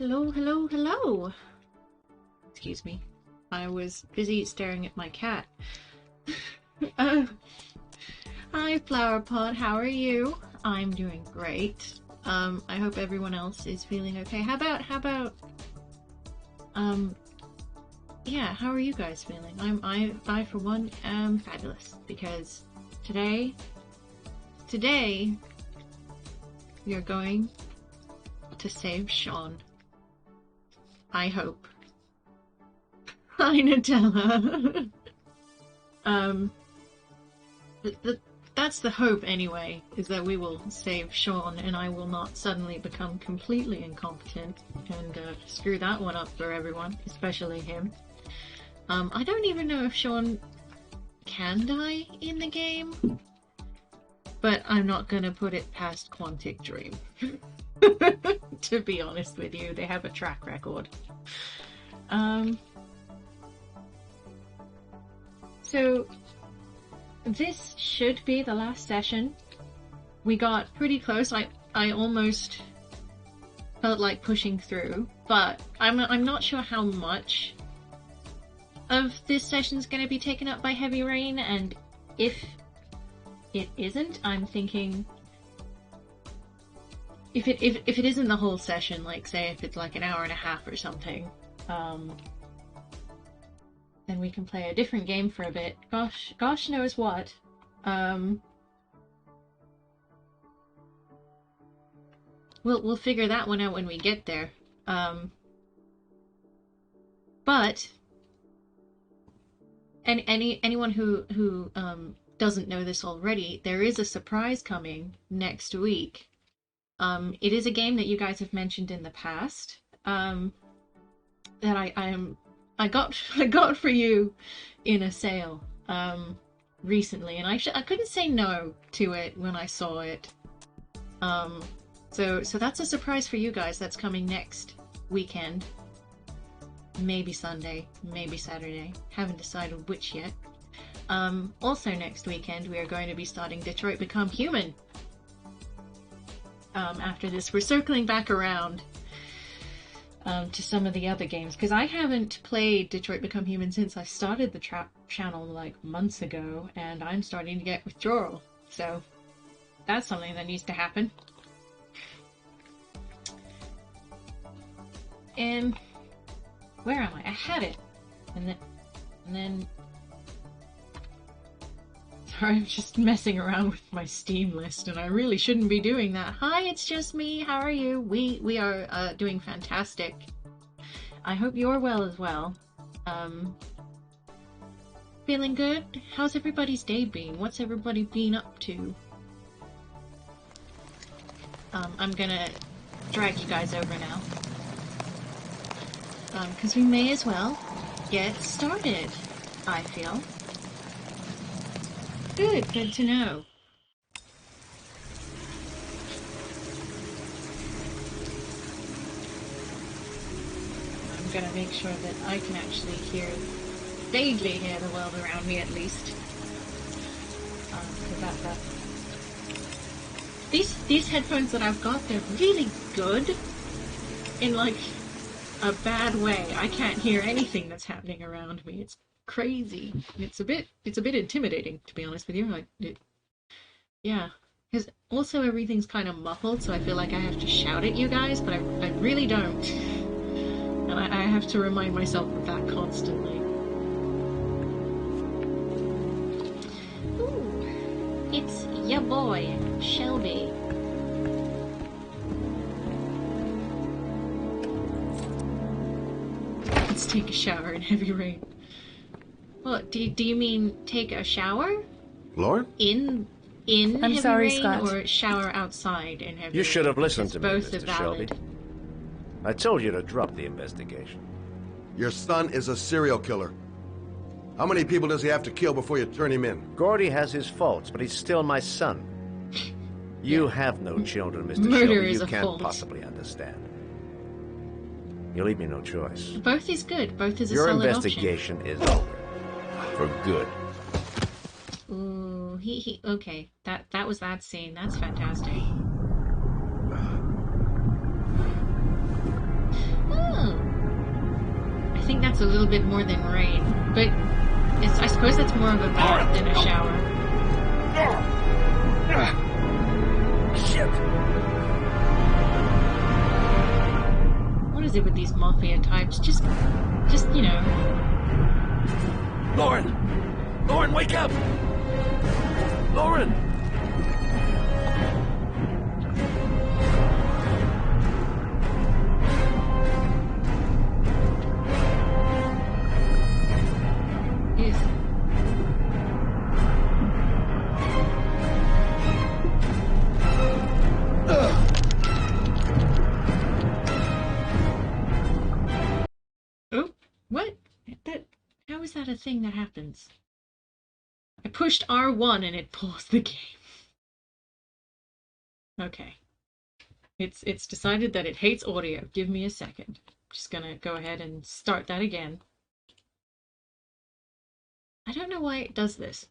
Hello, hello, hello! Excuse me. I was busy staring at my cat. uh, Hi, Flowerpot, how are you? I'm doing great. I hope everyone else is feeling okay. How about, yeah, how are you guys feeling? I for one am fabulous, because today, we are going to save Sean. I hope. Hi, Nutella. That's the hope anyway, is that we will save Sean and I will not suddenly become completely incompetent and screw that one up for everyone, especially him. I don't even know if Sean can die in the game, but I'm not gonna put it past Quantic Dream. To be honest with you, they have a track record. So this should be the last session. We got pretty close. I almost felt like pushing through, but I'm not sure how much of this session's going to be taken up by Heavy Rain, and if it isn't, I'm thinking if it isn't the whole session, like say if it's like an hour and a half or something, then we can play a different game for a bit. Gosh knows what. We'll figure that one out when we get there. But anyone who doesn't know this already, there is a surprise coming next week. It is a game that you guys have mentioned in the past. That I got for you in a sale recently, and I couldn't say no to it when I saw it. So that's a surprise for you guys. That's coming next weekend. Maybe Sunday, maybe Saturday. Haven't decided which yet. Also next weekend we are going to be starting Detroit Become Human. After this, we're circling back around to some of the other games, because I haven't played Detroit Become Human since I started the channel like months ago, and I'm starting to get withdrawal, so that's something that needs to happen. And where am I? I had it, and then sorry, I'm just messing around with my Steam list, and I really shouldn't be doing that. Hi, it's just me. How are you? We are doing fantastic. I hope you're well as well. Feeling good? How's everybody's day been? What's everybody been up to? I'm gonna drag you guys over now. Because we may as well get started, I feel. Good to know. I'm gonna make sure that I can actually vaguely hear the world around me at least. These headphones that I've got, they're really good in like a bad way. I can't hear anything that's happening around me. It's crazy. It's a bit intimidating, to be honest with you. Yeah, because also everything's kind of muffled, so I feel like I have to shout at you guys, but I really don't. And I have to remind myself of that constantly. Ooh, it's your boy, Shelby. Let's take a shower in Heavy Rain. Well, do you mean take a shower? Lord? In I'm Heavy sorry, Rain, Scott. or shower outside in Heavy Rain? You should have listened to me, Both Mr. are Shelby. valid. I told you to drop the investigation. Your son is a serial killer. How many people does he have to kill before you turn him in? Gordy has his faults, but he's still my son. You have no children, Mr. Murder Shelby. is You a can't fault. possibly understand. You leave me no choice. Both is good. Both is a Your solid investigation is over. For good. option. Ooh, okay. That was that scene. That's fantastic. a little bit more than rain, but I suppose that's more of a bath than a shower. Shit! What is it with these mafia types? Just, you know. Lauren! Lauren, wake up! Lauren! Yes. Oh, what? How is that a thing that happens? I pushed R1 and it paused the game. Okay. It's decided that it hates audio. Give me a second. Just gonna go ahead and start that again. I don't know why it does this.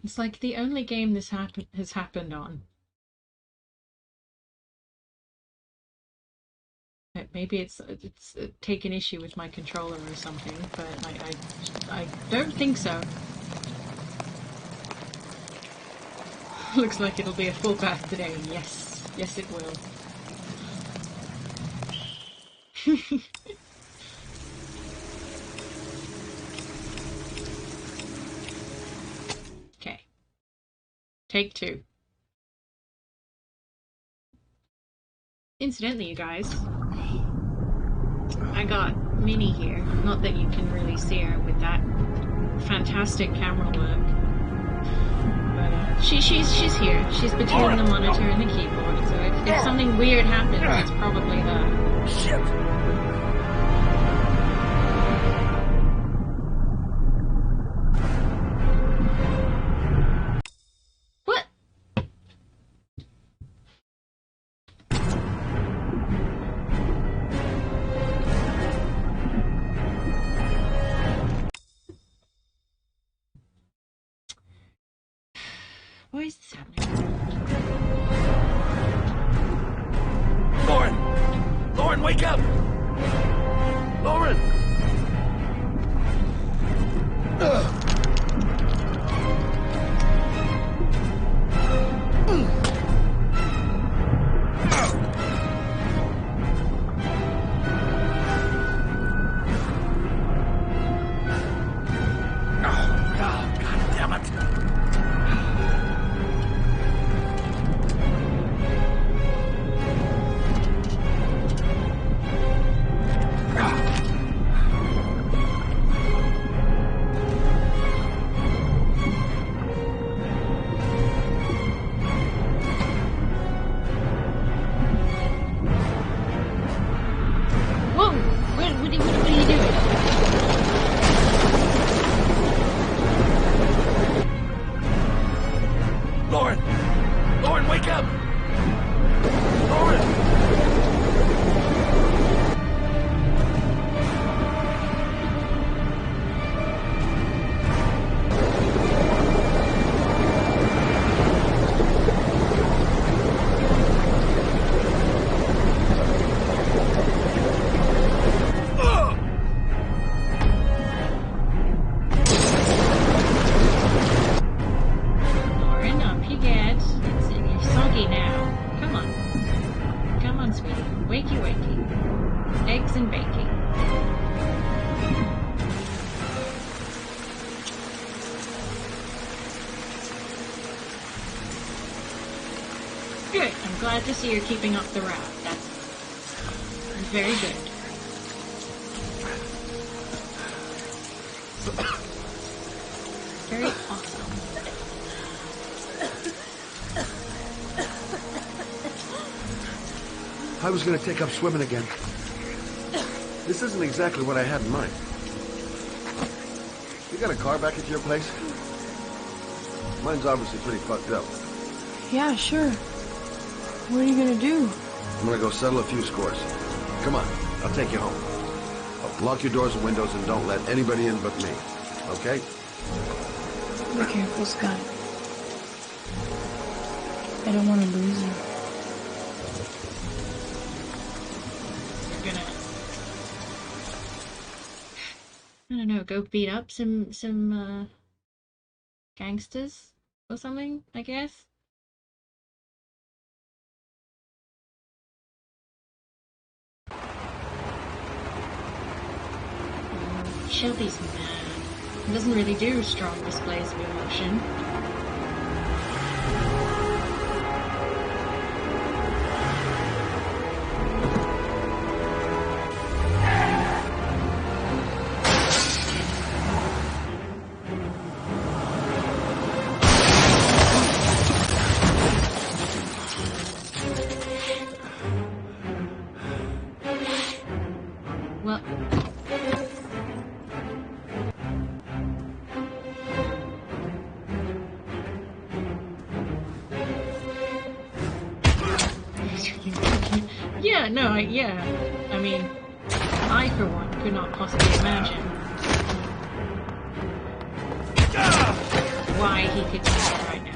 It's like the only game this has happened on. Maybe it's taken issue with my controller or something, but I don't think so. Looks like it'll be a full bath today. Yes, yes it will. Okay. Take 2. Incidentally, you guys, I got Minnie here. Not that you can really see her with that fantastic camera work, but she's here. She's between the monitor and the keyboard. So if something weird happens, it's probably her. Shit! What? Why is this happening? Lauren! Lauren, wake up! Lauren! Good. I'm glad to see you're keeping up the rap. That's very good. Very awesome. I was gonna take up swimming again. This isn't exactly what I had in mind. You got a car back at your place? Mine's obviously pretty fucked up. Yeah, sure. What are you gonna do? I'm gonna go settle a few scores. Come on, I'll take you home. Lock your doors and windows and don't let anybody in but me. Okay? Be careful, Scott. I don't want to lose you. don't know, go beat up some gangsters or something, I guess. Shelby's mad. He doesn't really do strong displays of emotion. Well, yeah, no, yeah. I mean, I, for one, could not possibly imagine why he could do that right now.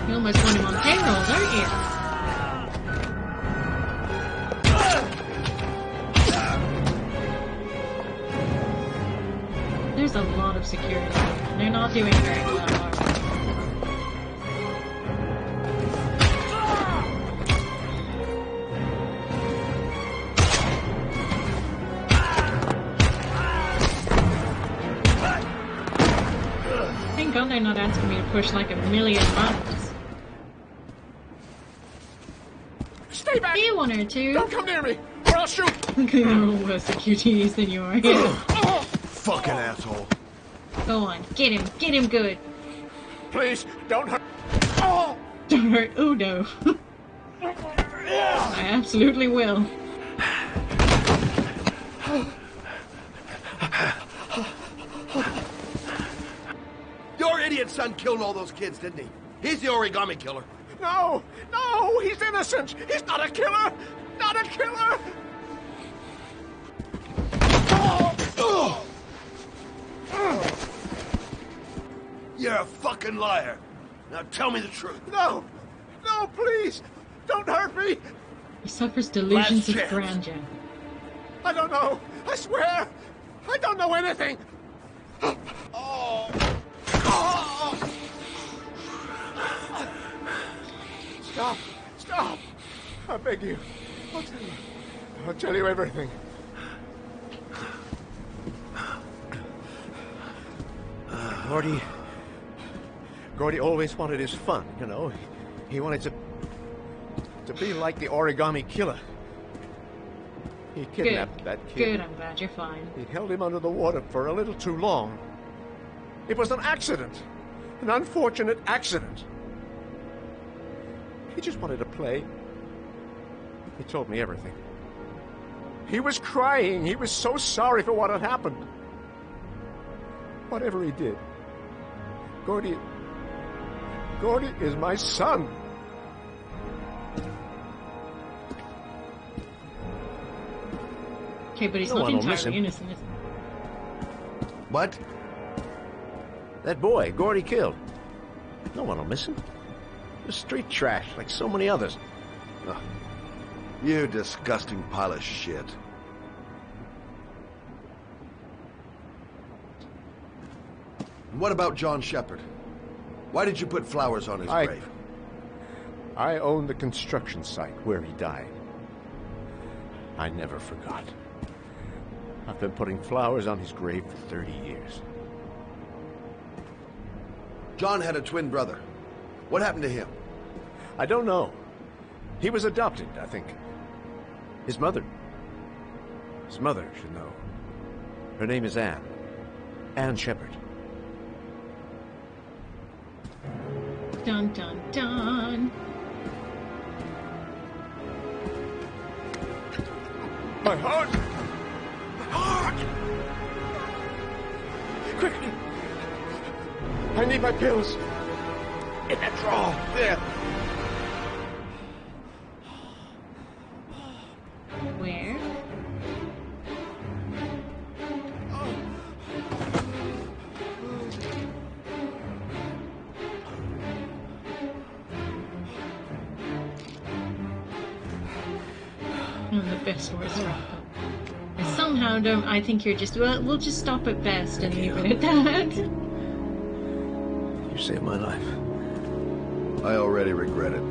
You almost want him on payroll, don't you? There's a lot of security. They're not doing very well, are they? Thank God they're not asking me to push like 1,000,000 buttons. Stay back! Be one or two. Don't come near me, or I'll shoot! They're all worse QTEs than you are. Yeah. Fucking asshole. Go on, get him good. Please, don't hurt. Oh! Don't hurt Udo. I absolutely will. Your idiot son killed all those kids, didn't he? He's the origami killer. No! No! He's innocent! He's not a killer! Not a killer! You're a fucking liar. Now tell me the truth. No! No, please! Don't hurt me! He suffers delusions Last of chance. grandeur. I don't know! I swear! I don't know anything! Oh! Oh! Stop! Stop! I beg you. I'll tell you everything. Gordy always wanted his fun, you know. He wanted to be like the origami killer. He kidnapped that kid. Good, I'm glad you're fine. He held him under the water for a little too long. It was an accident. An unfortunate accident. He just wanted to play. He told me everything. He was crying. He was so sorry for what had happened. Whatever he did, Gordy is my son. Okay, but he's No not one will miss entirely him. innocent, is he? What? That boy, Gordy killed. No one will miss him. The street trash, like so many others. Ugh. You disgusting pile of shit. And what about John Shepard? Why did you put flowers on his grave? I own the construction site where he died. I never forgot. I've been putting flowers on his grave for 30 years. John had a twin brother. What happened to him? I don't know. He was adopted, I think. His mother should know. Her name is Anne. Anne Shepard. Dun dun dun. My heart! My heart! Quick! I need my pills. That's all. There. Where? The best worst wrap up. I somehow don't. I think you're just. Well, we'll just stop at best and leave it at that. You saved my life. I already regret it.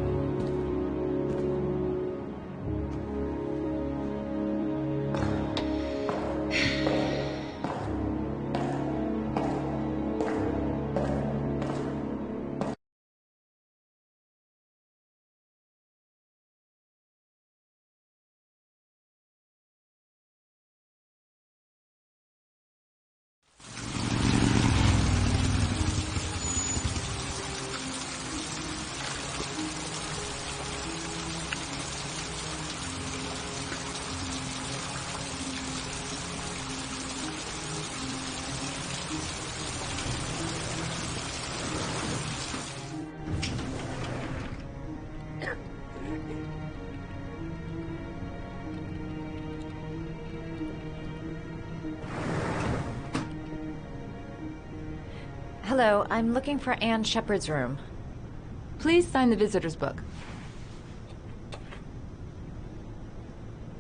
Hello, I'm looking for Anne Shepard's room. Please sign the visitor's book.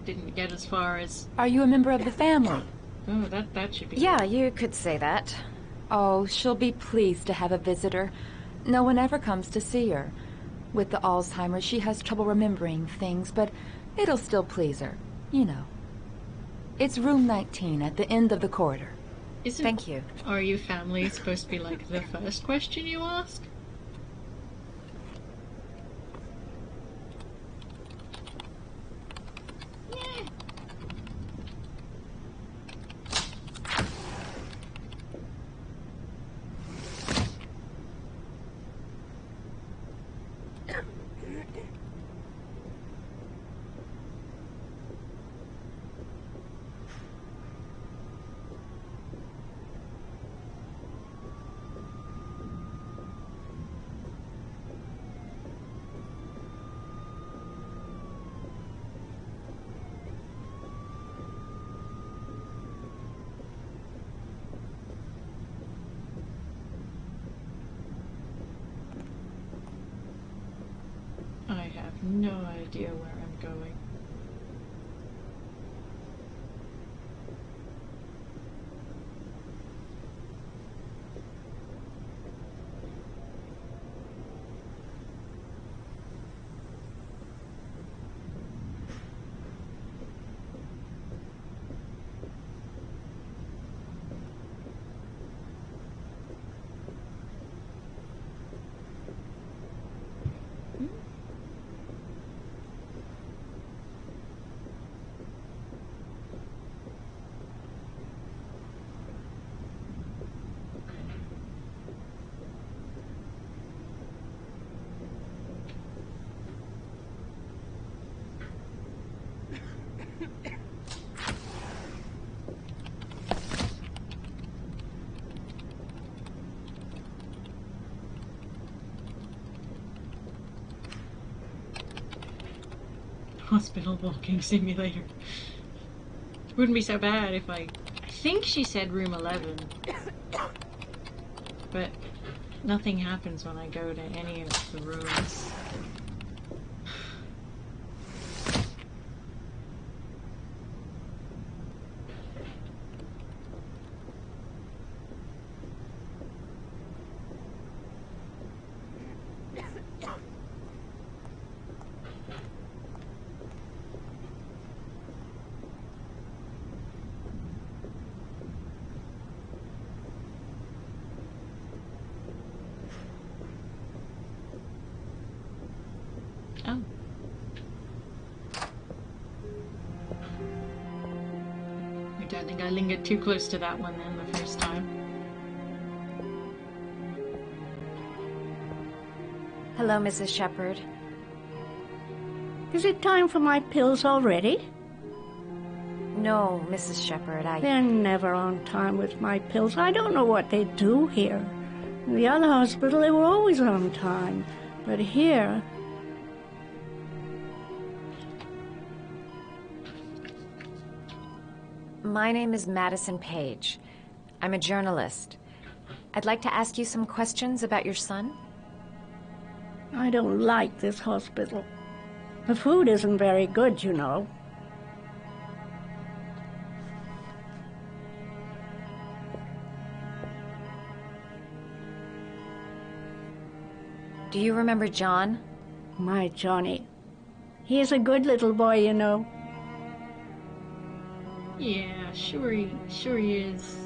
Didn't get as far as. Are you a member of the family? Oh, that should be. Yeah, you could say that. Oh, she'll be pleased to have a visitor. No one ever comes to see her. With the Alzheimer's, she has trouble remembering things, but it'll still please her. You know. It's room 19 at the end of the corridor. Isn't, Thank you. Are you family supposed to be like the first question you ask? Yeah. I have no idea where I'm going. Hospital walking simulator. Wouldn't be so bad if I think she said room 11. But nothing happens when I go to any of the rooms. Oh. I don't think I lingered too close to that one then the first time. Hello, Mrs. Shepard. Is it time for my pills already? No, Mrs. Shepard, They're never on time with my pills. I don't know what they do here. In the other hospital, they were always on time. But here... My name is Madison Page. I'm a journalist. I'd like to ask you some questions about your son. I don't like this hospital. The food isn't very good, you know. Do you remember John? My Johnny. He is a good little boy, you know. Yeah, sure he is.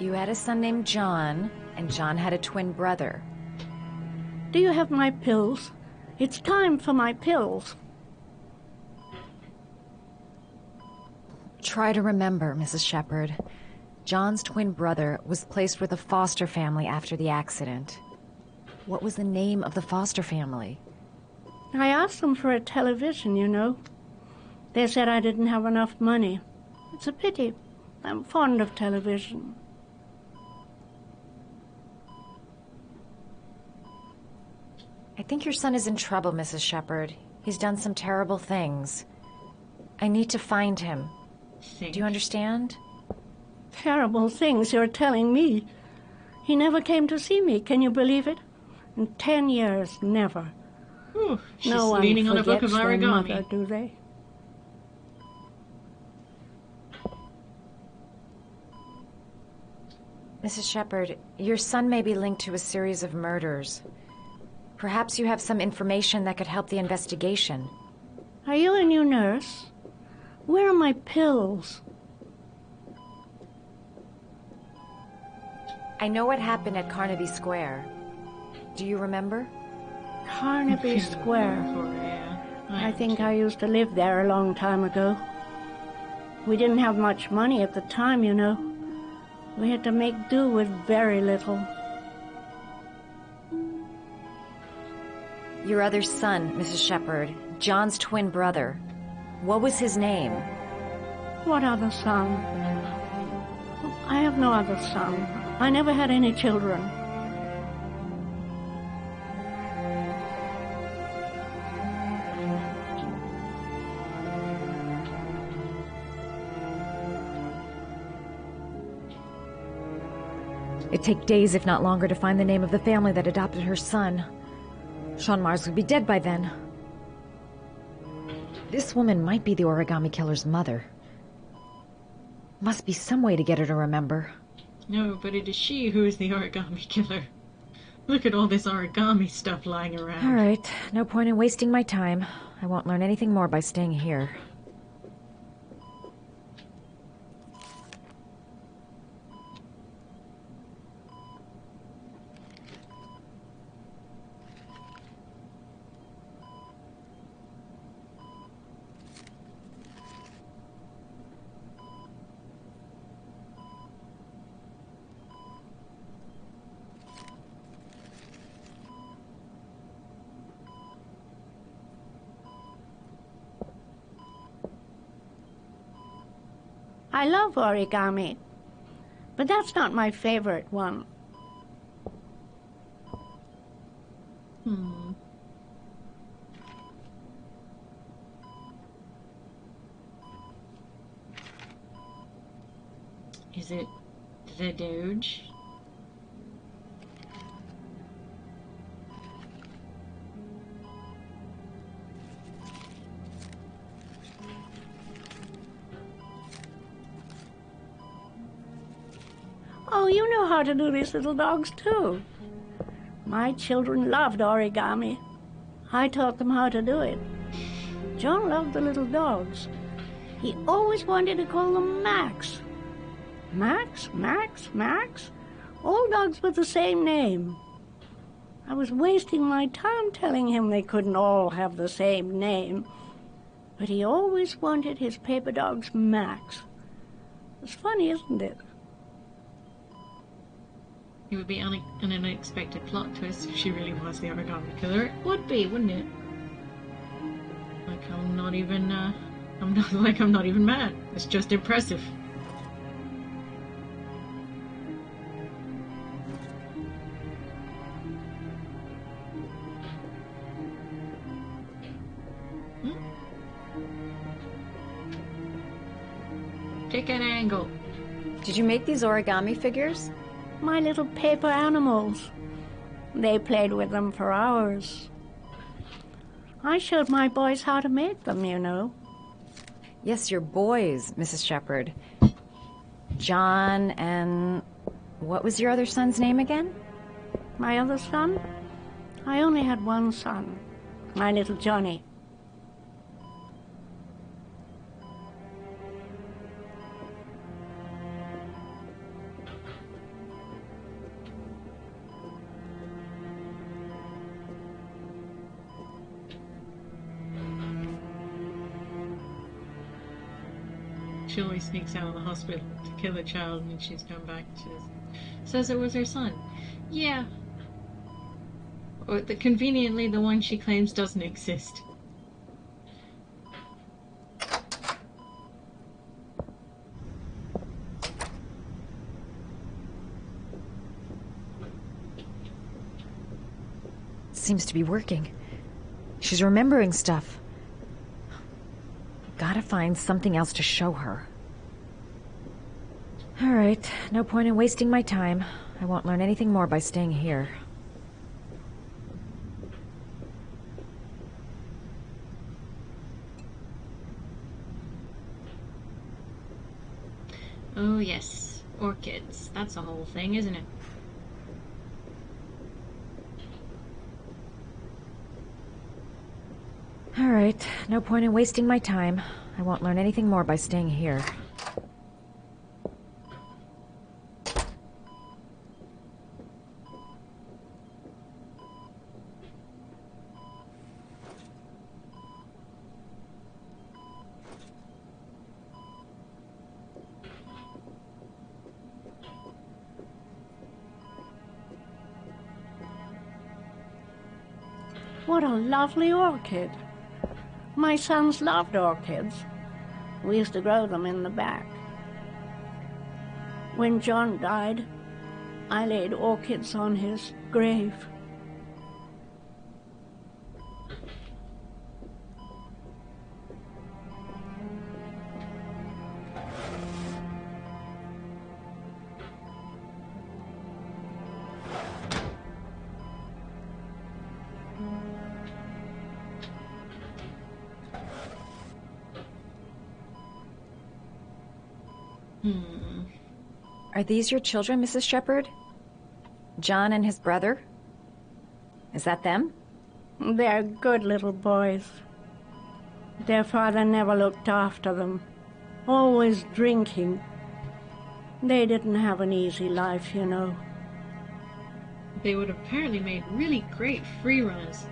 You had a son named John, and John had a twin brother. Do you have my pills? It's time for my pills. Try to remember, Mrs. Shepherd. John's twin brother was placed with a foster family after the accident. What was the name of the foster family? I asked them for a television, you know. They said I didn't have enough money. It's a pity. I'm fond of television. I think your son is in trouble, Mrs. Shepherd. He's done some terrible things. I need to find him. Do you understand? Terrible things you're telling me. He never came to see me, can you believe it? In 10 years, never. Ooh, she's no one leaning on a book of forgets their origami. mother, do they? Mrs. Shepherd, your son may be linked to a series of murders. Perhaps you have some information that could help the investigation. Are you a new nurse? Where are my pills? I know what happened at Carnaby Square. Do you remember? Carnaby Square. Yeah. I think I used to live there a long time ago. We didn't have much money at the time, you know. We had to make do with very little. Your other son, Mrs. Shepherd, John's twin brother. What was his name? What other son? I have no other son. I never had any children. It'd take days, if not longer, to find the name of the family that adopted her son. Sean Mars would be dead by then. This woman might be the origami killer's mother. Must be some way to get her to remember. No, but it is she who is the origami killer. Look at all this origami stuff lying around. All right, no point in wasting my time. I won't learn anything more by staying here. I love origami, but that's not my favorite one. Is it the Doge? Oh, you know how to do these little dogs, too. My children loved origami. I taught them how to do it. John loved the little dogs. He always wanted to call them Max. Max, Max, Max? All dogs with the same name. I was wasting my time telling him they couldn't all have the same name. But he always wanted his paper dogs Max. It's funny, isn't it? It would be an unexpected plot twist if she really was the origami killer. It would be, wouldn't it? Like I'm not even mad. It's just impressive. Pick an angle. Did you make these origami figures? My little paper animals. They played with them for hours. I showed my boys how to make them, you know. Yes, your boys, Mrs. Shepherd. John and... what was your other son's name again? My other son? I only had one son. My little Johnny. She always sneaks out of the hospital to kill a child, and she's come back and says it was her son. Yeah. Or conveniently, the one she claims doesn't exist. Seems to be working. She's remembering stuff. Gotta find something else to show her. All right, no point in wasting my time. I won't learn anything more by staying here. Oh yes, orchids. That's the whole thing, isn't it? All right, no point in wasting my time. I won't learn anything more by staying here. What a lovely orchid. My sons loved orchids. We used to grow them in the back. When John died, I laid orchids on his grave. Are these your children, Mrs. Shepherd? John and his brother? Is that them? They're good little boys. Their father never looked after them, always drinking. They didn't have an easy life, you know. They would have apparently made really great free runners.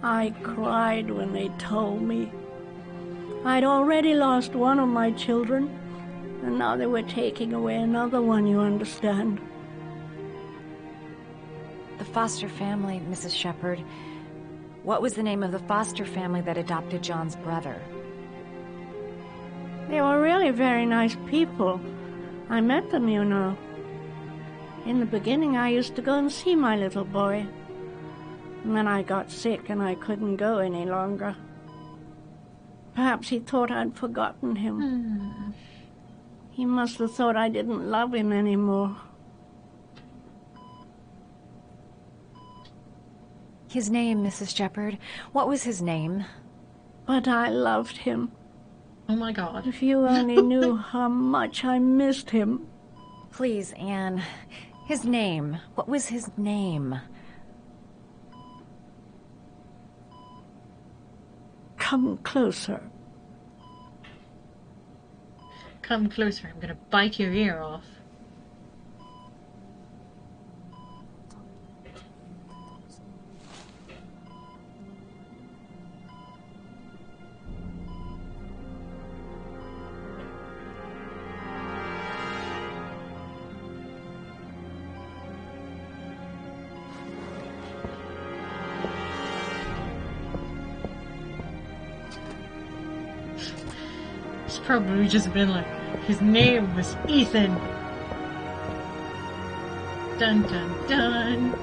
I cried when they told me. I'd already lost one of my children, and now they were taking away another one, you understand. The foster family, Mrs. Shepherd. What was the name of the foster family that adopted John's brother? They were really very nice people. I met them, you know. In the beginning, I used to go and see my little boy. And then I got sick and I couldn't go any longer. Perhaps he thought I'd forgotten him. He must have thought I didn't love him anymore. His name, Mrs. Shepherd. What was his name? But I loved him. Oh my God. If you only knew how much I missed him. Please, Anne. His name. What was his name? Come closer. Come closer. I'm gonna bite your ear off. It's probably just been like, his name was Ethan. Dun dun dun.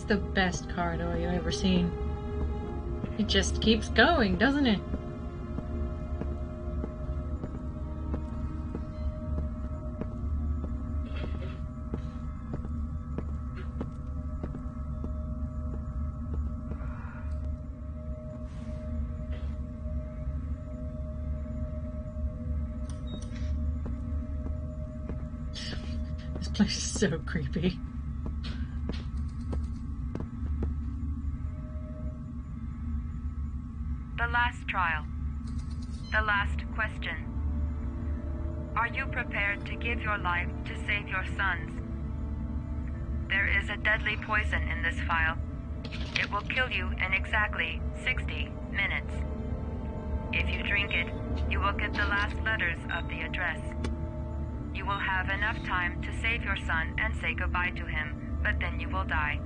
the best corridor you've ever seen. It just keeps going, doesn't it? This place is so creepy. The last trial. The last question. Are you prepared to give your life to save your sons? There is a deadly poison in this vial. It will kill you in exactly 60 minutes. If you drink it, you will get the last letters of the address. You will have enough time to save your son and say goodbye to him, but then you will die.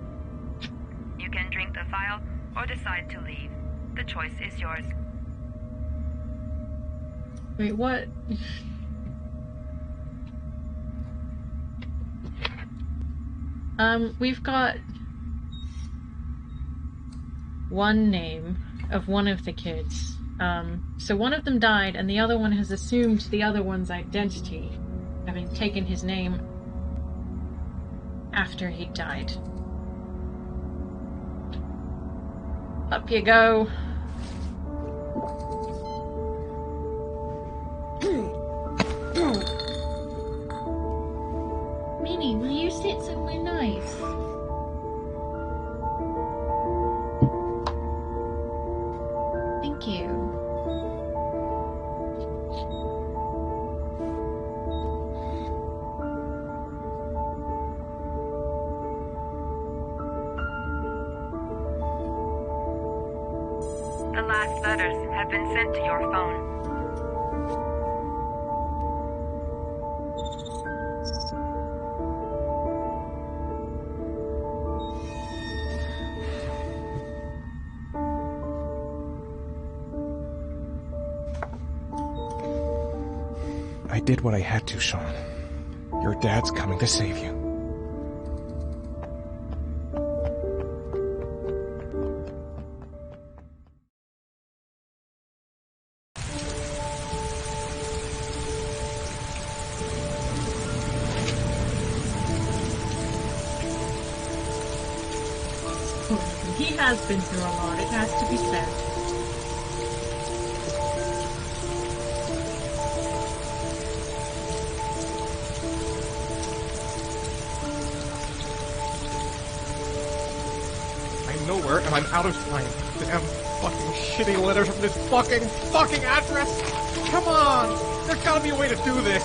You can drink the vial or decide to leave. The choice is yours. Wait, what? We've got one name of one of the kids. So one of them died, and the other one has assumed the other one's identity, having taken his name after he died. Up you go. Minnie, will you sit somewhere nice? Thank you. The last letters have been sent to your phone. I did what I had to, Sean. Your dad's coming to save you. He has been through a lot, it has to be said. I'm nowhere and I'm out of time. Damn fucking shitty letters from this fucking address! Come on! There's gotta be a way to do this!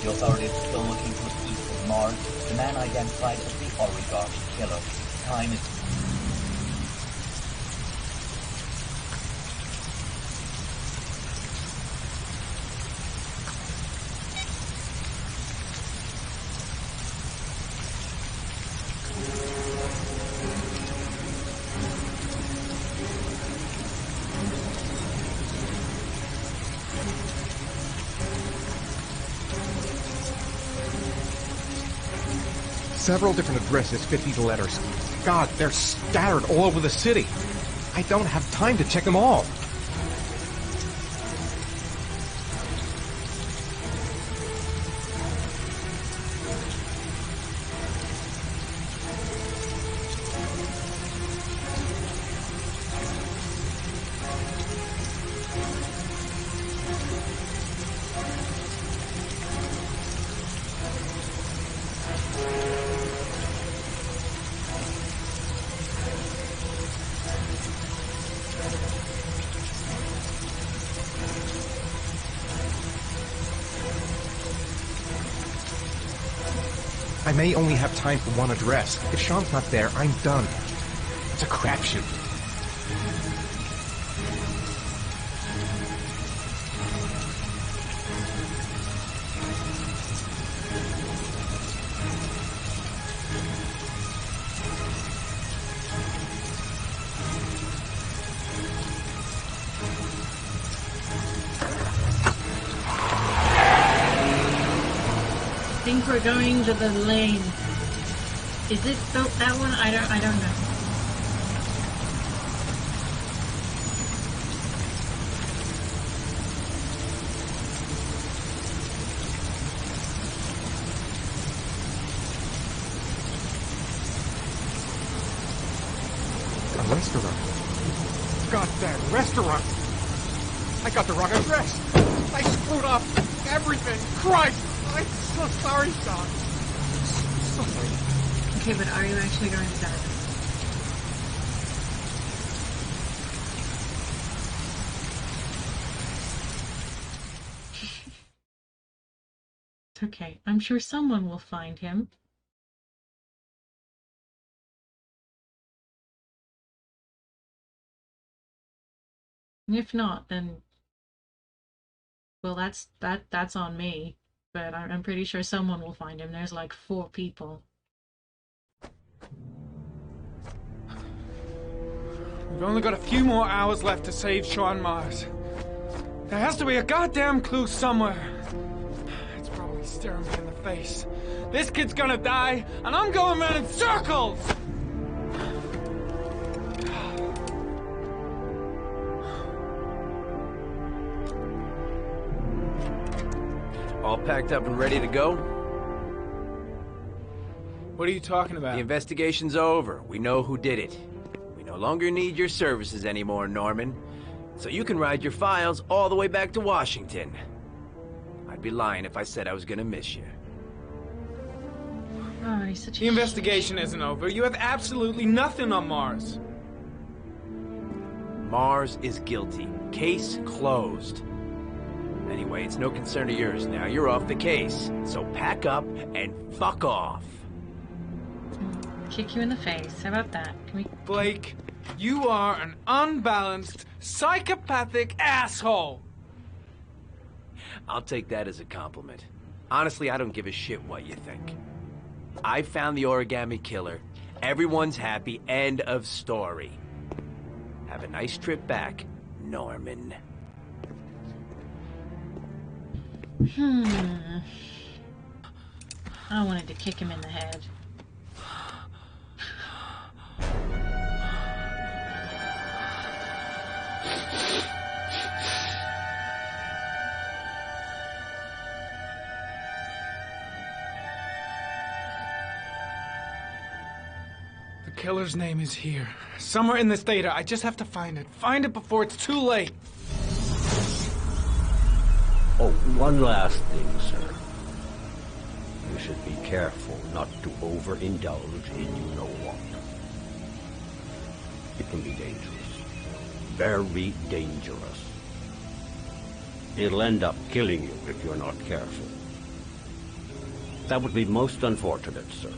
The authorities are still looking for Ethan Mars, the man identified as the Origami Killer. Time is... Several different addresses fit these letters. God, they're scattered all over the city. I don't have time to check them all. I may only have time for one address. If Sean's not there, I'm done. It's a crapshoot. we're going to the lane. Is it that one? I don't know. A restaurant. Goddamn restaurant! I got the wrong address. I screwed up everything. Christ! I'm so sorry, Sean. So sorry. Okay, but are you actually going to die? It's okay. I'm sure someone will find him. If not, then well, that's on me. But I'm pretty sure someone will find him. There's like 4 people. We've only got a few more hours left to save Sean Mars. There has to be a goddamn clue somewhere. It's probably staring me in the face. This kid's gonna die, and I'm going around in circles! All packed up and ready to go? What are you talking about? The investigation's over. We know who did it. We no longer need your services anymore, Norman. So you can ride your files all the way back to Washington. I'd be lying if I said I was gonna miss you. Oh, he's such a The investigation isn't over. You have absolutely nothing on Mars. Mars is guilty. Case closed. Anyway, it's no concern of yours now. You're off the case. So pack up and fuck off. Kick you in the face. How about that? Can we... Blake, you are an unbalanced, psychopathic asshole! I'll take that as a compliment. Honestly, I don't give a shit what you think. I found the origami killer. Everyone's happy. End of story. Have a nice trip back, Norman. I wanted to kick him in the head. The killer's name is here. Somewhere in this data. I just have to find it. Find it before it's too late. Oh, one last thing, sir. You should be careful not to overindulge in you-know-what. It can be dangerous. Very dangerous. It'll end up killing you if you're not careful. That would be most unfortunate, sir.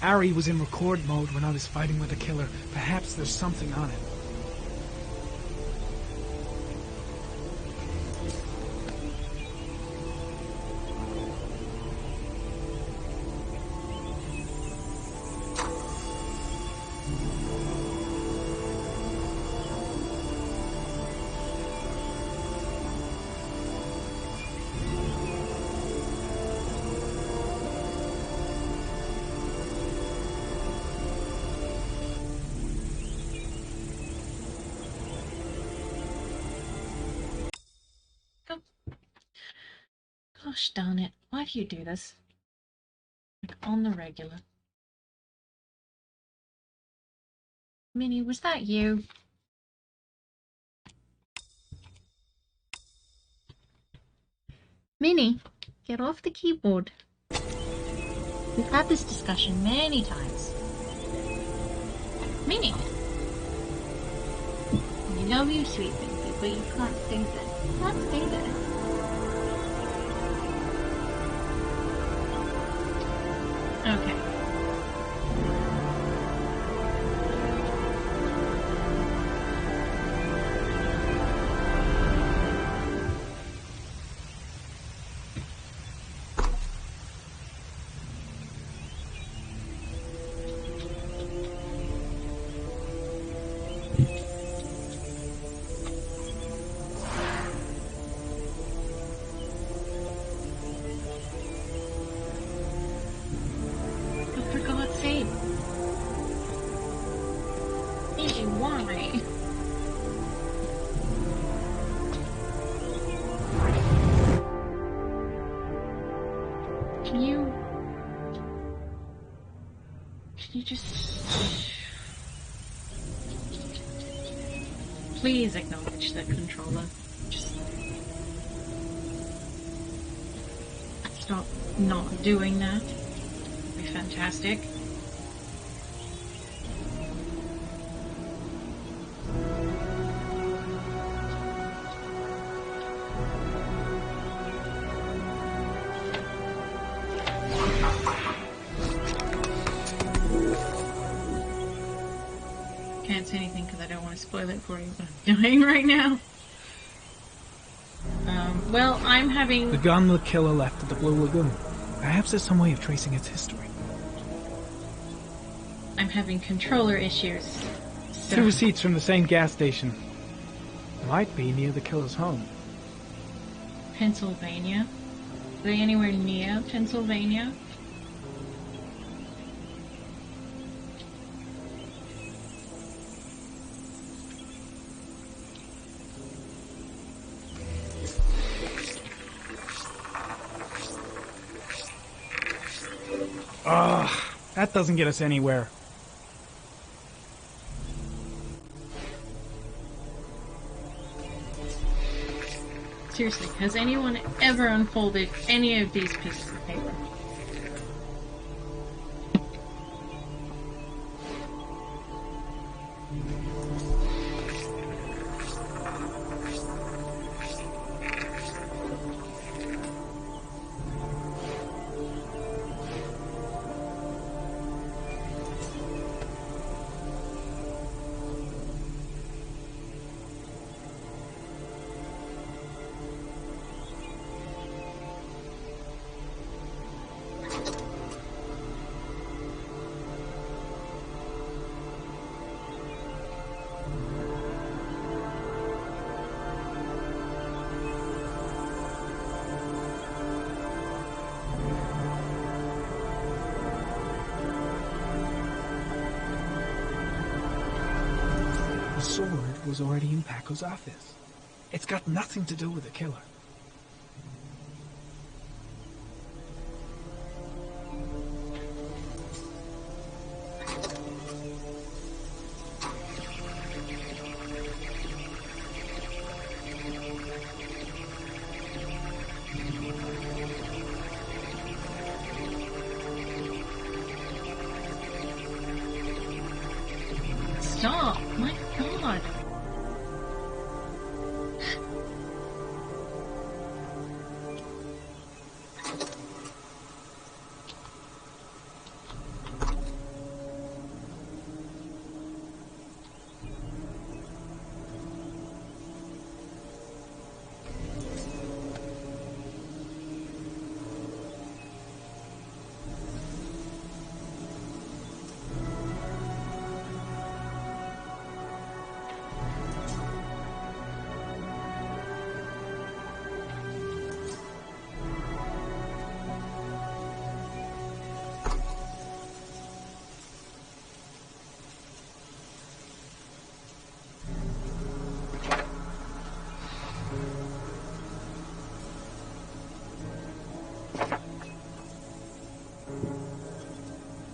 Ari was in record mode when I was fighting with the killer. Perhaps there's something on it. Gosh darn it. Why do you do this? Like, on the regular. Minnie, was that you? Minnie, get off the keyboard. We've had this discussion many times. Minnie! You know you sweet baby, but you can't stay there. You can't stay there. Okay. Why? Can you just please acknowledge the controller? Just stop not doing that. It'd be fantastic. Can't say anything because I don't want to spoil it for you, but I'm dying right now. Well, I'm having... The gun the killer left at the Blue Lagoon. Perhaps there's some way of tracing its history. I'm having controller issues. So... 2 receipts from the same gas station. Might be near the killer's home. Pennsylvania? Are they anywhere near Pennsylvania? Ugh, that doesn't get us anywhere. Seriously, has anyone ever unfolded any of these pieces of paper? The sword was already in Paco's office. It's got nothing to do with the killer. Stop! My God!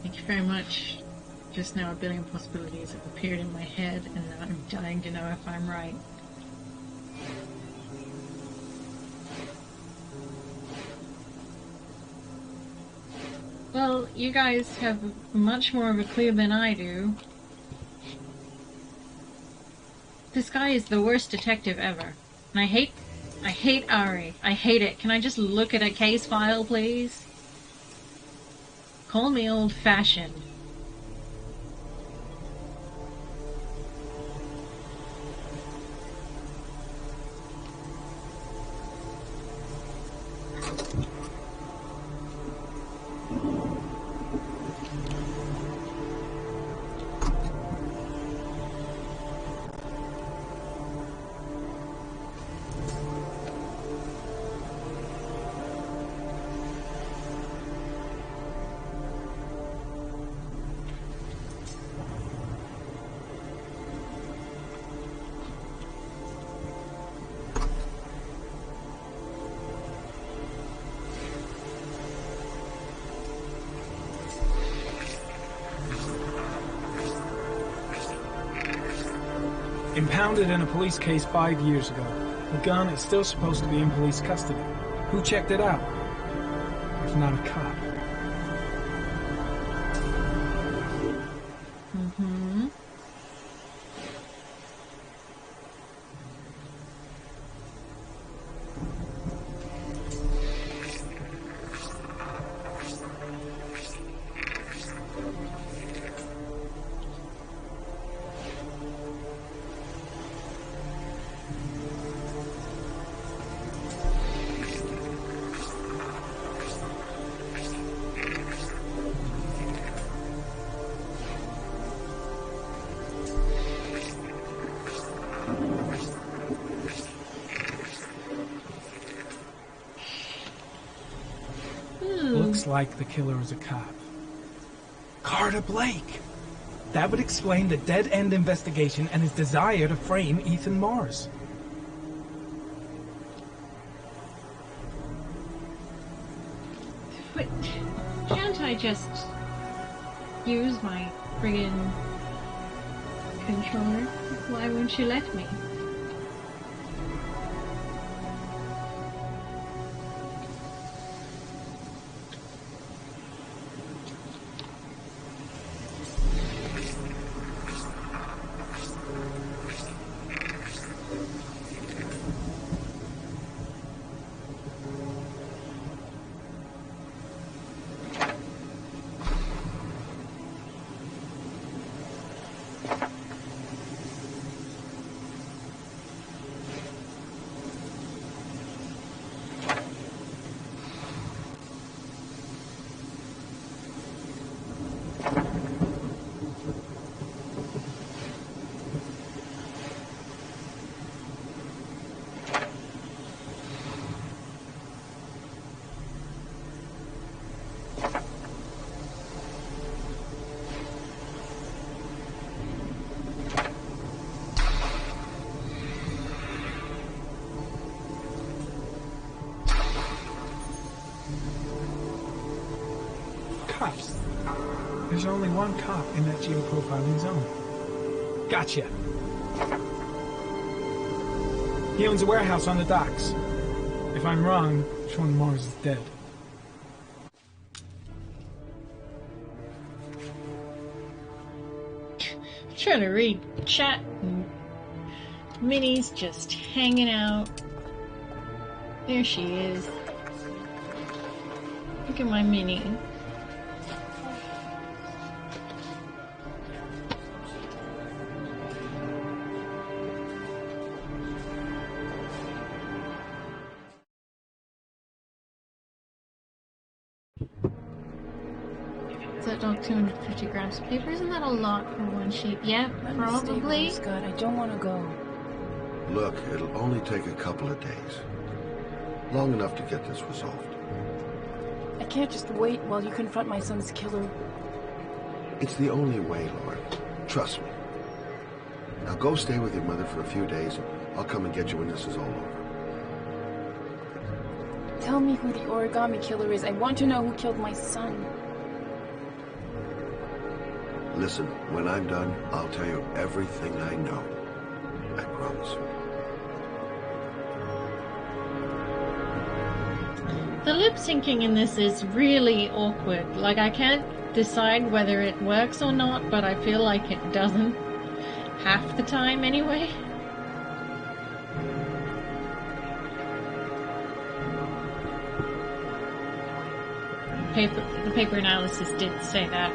Thank you very much. Just now a billion possibilities have appeared in my head, and now I'm dying to know if I'm right. Well, you guys have much more of a clue than I do. This guy is the worst detective ever. And I hate Ari. I hate it. Can I just look at a case file, please? Call me old-fashioned. Impounded in a police case 5 years ago. The gun is still supposed to be in police custody. Who checked it out? If not a cop. Mm-hmm. Looks like the killer is a cop. Carter Blake! That would explain the dead-end investigation and his desire to frame Ethan Mars. But can't I just use my friggin' controller? Why won't you let me? Cops. There's only one cop in that geoprofiling zone. Gotcha. He owns a warehouse on the docks. If I'm wrong, Sean Mars is dead. Trying to read chat and Minnie's just hanging out. There she is. Look at my Minnie. Is that dog 250 grams of paper? Isn't that a lot for one sheet? Yeah, probably. Scott, I don't want to go. Look, it'll only take a couple of days. Long enough to get this resolved. I can't just wait while you confront my son's killer. It's the only way, Lauren. Trust me. Now go stay with your mother for a few days, and I'll come and get you when this is all over. Tell me who the origami killer is. I want to know who killed my son. Listen, when I'm done, I'll tell you everything I know. I promise. The lip syncing in this is really awkward. Like, I can't decide whether it works or not, but I feel like it doesn't. Half the time, anyway. The paper analysis did say that.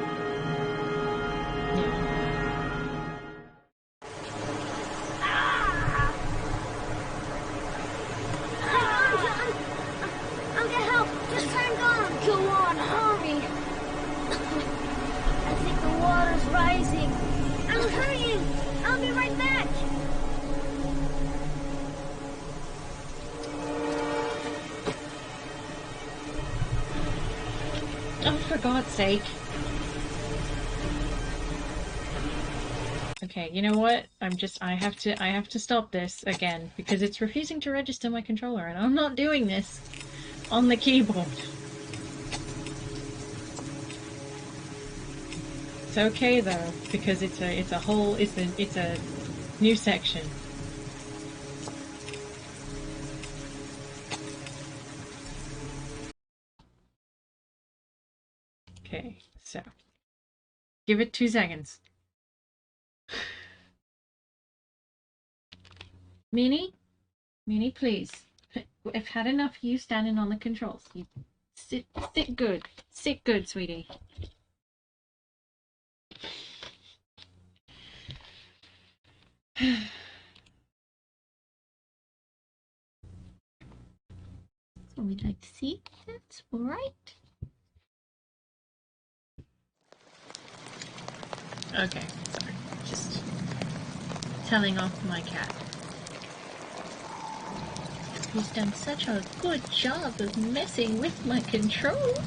For God's sake. Okay, you know what? I have to stop this again because it's refusing to register my controller and I'm not doing this on the keyboard. It's okay though, because it's a New section. Okay, so give it 2 seconds. Minnie, please. I've had enough of you standing on the controls. You sit good. Sit good, sweetie. So we'd like to see. That's all right. Okay, sorry. Just telling off my cat. He's done such a good job of messing with my controls.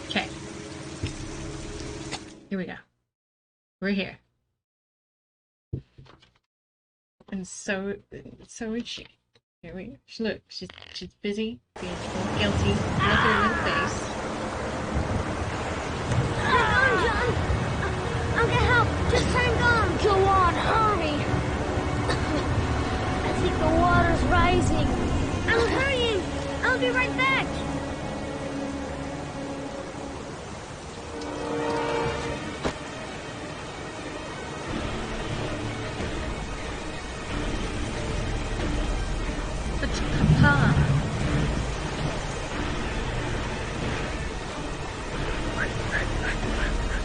Okay. Here we go. We're here. And so is she. Here we go. Look, she's busy being all guilty. Look at her little face. Turn on, John! I'll get help! Just turn on! Go on, hurry! I think the water's rising. I'm hurrying! I'll be right back! But Papa...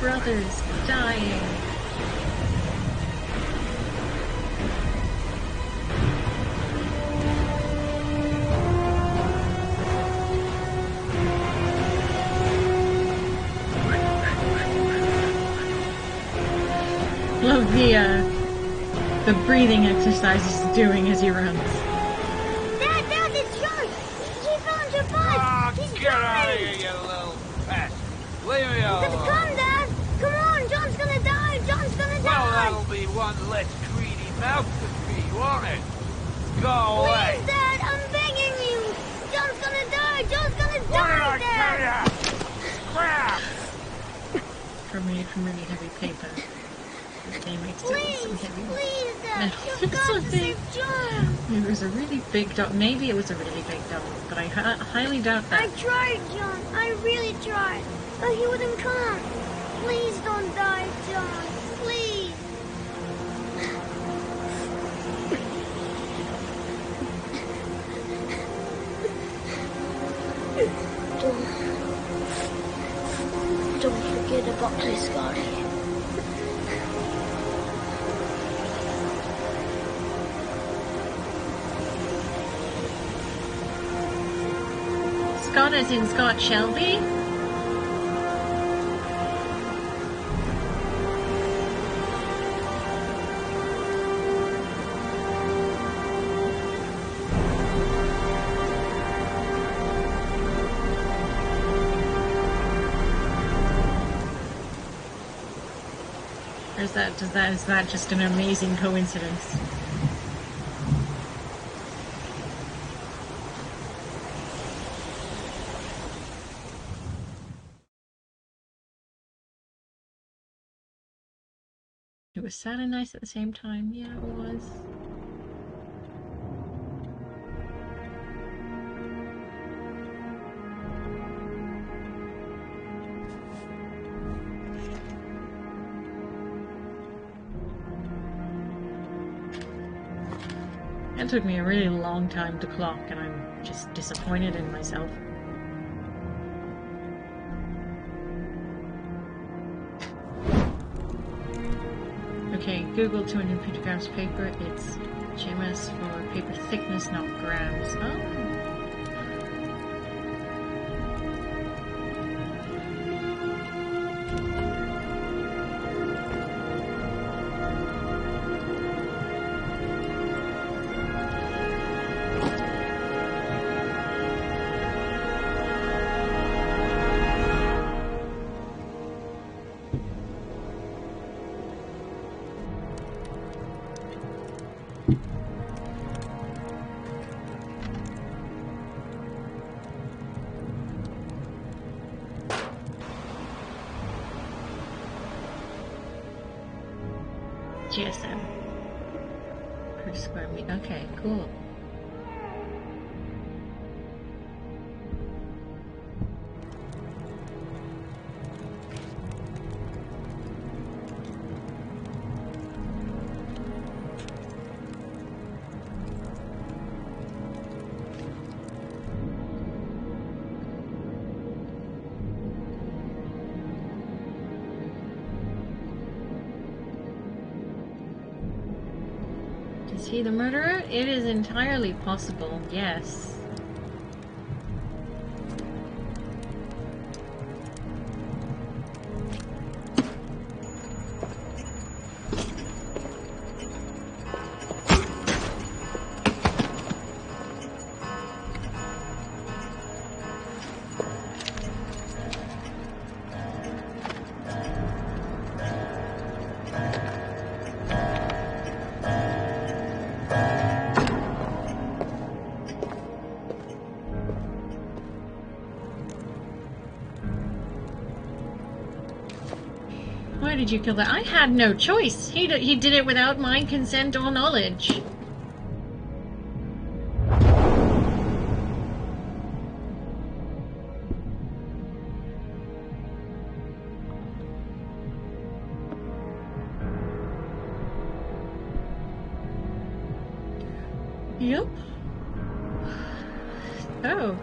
Brother's dying. Love the breathing exercises he's doing as he runs. Dad, it's John! He found your bike! He's Get out of dying! here, you little pest! Leave me alone! Come, Dad! Come on! John's gonna die! John's gonna die! Well, that'll be one less greedy mouth to feed, won't it? Go away! Please, Dad! I'm begging you! John's gonna die! John's gonna What die, did I Dad! tell ya? Crap! Made from really heavy paper. They mixed it with some heavy Please, Dad! metal. You've got to save John! It was a really big dog. Maybe it was a really big dog, but I highly doubt that. I tried, John. I really tried. But he wouldn't come. Please don't die, John. Please. Don't forget about this, Scotty. Scott as in Scott Shelby? Or is that just an amazing coincidence? It was sad and nice at the same time. Yeah, it was. It took me a really long time to clock, and I'm just disappointed in myself. Okay, Google 200 pictograms paper. It's GMS for paper thickness, not grams. Oh. GSM per square meter. Okay, cool. Is he the murderer? It is entirely possible, yes. Why did you kill that? I had no choice. He did it without my consent or knowledge. Yep. Oh.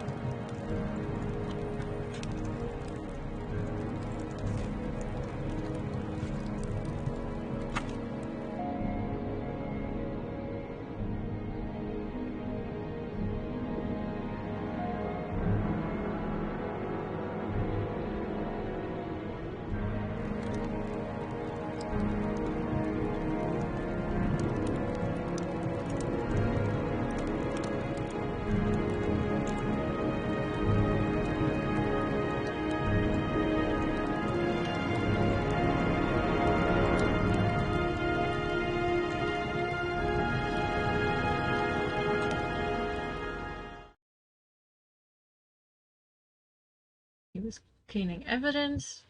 He was cleaning evidence.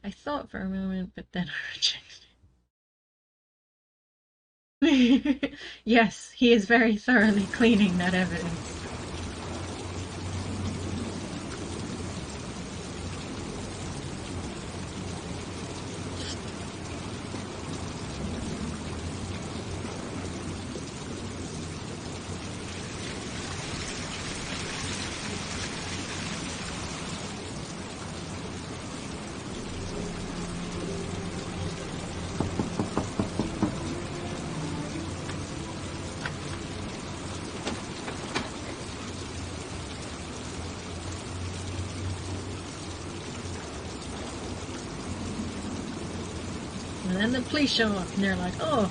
I thought for a moment, but then I rejected it. Yes, he is very thoroughly cleaning that evidence. And then the police show up and they're like, oh,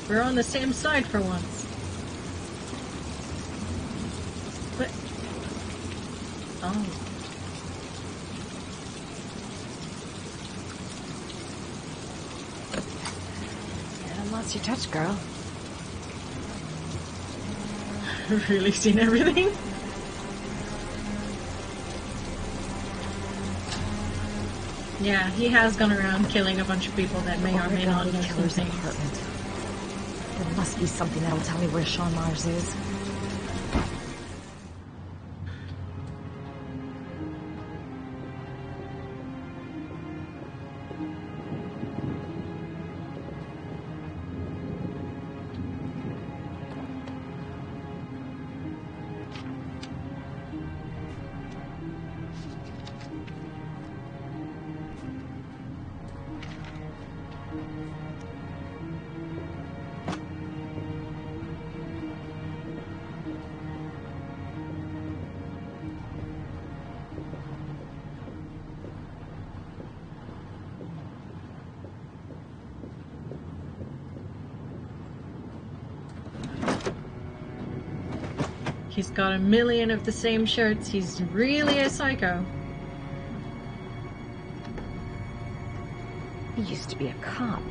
we're on the same side for once. But... oh. Yeah, lost your touch, girl. Really seen everything? Yeah, he has gone around killing a bunch of people that may or may not know something. Apartment. There must be something that'll tell me where Sean Mars is. He's got a million of the same shirts. He's really a psycho. He used to be a cop.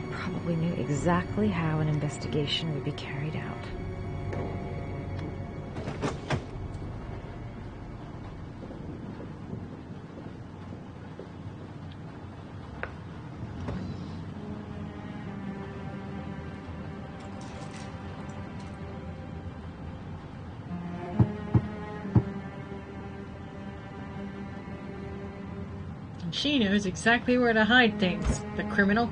Probably knew exactly how an investigation would be carried out. She knows exactly where to hide things, the criminal.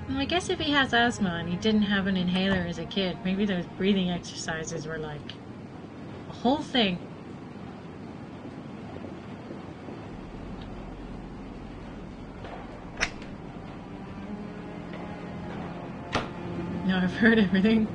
Well, I guess if he has asthma and he didn't have an inhaler as a kid, maybe those breathing exercises were like a whole thing. No, I've heard everything.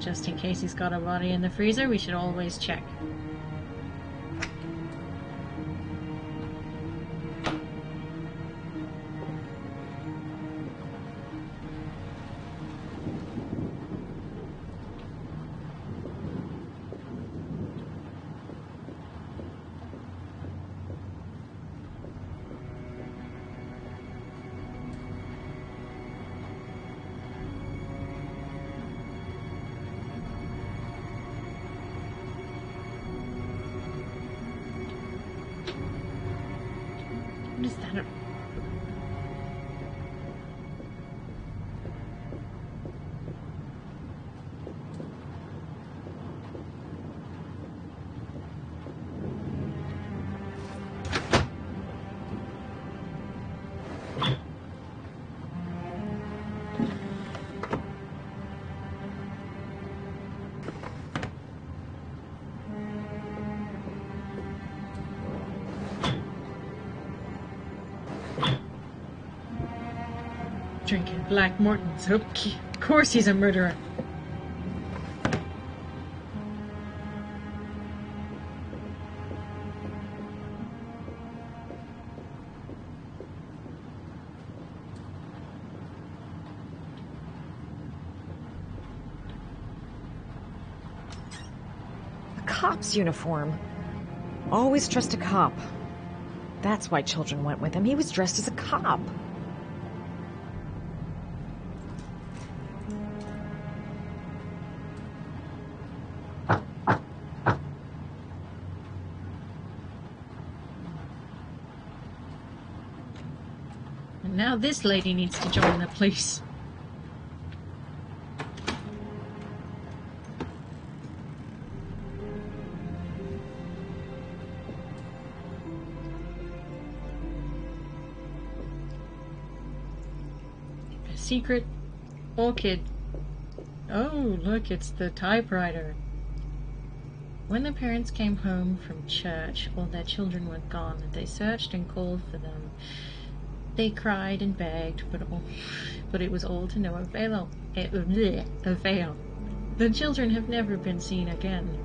Just in case he's got a body in the freezer, we should always check. What is that? Drinking Black Morton's. Of course he's a murderer. A cop's uniform. Always trust a cop. That's why children went with him. He was dressed as a cop. Now this lady needs to join the police. A secret orchid. Oh, look, it's the typewriter. When the parents came home from church, all their children were gone. They searched and called for them. They cried and begged, but it was all to no avail. The children have never been seen again.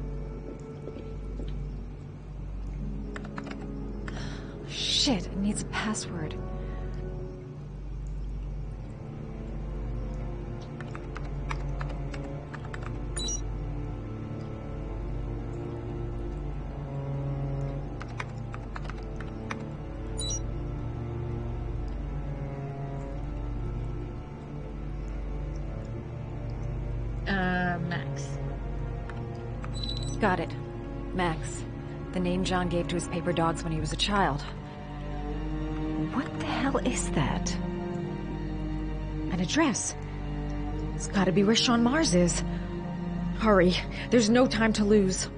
Shit, it needs a password. Max. Got it. Max. The name John gave to his paper dogs when he was a child. What the hell is that? An address. It's gotta be where Sean Mars is. Hurry. There's no time to lose.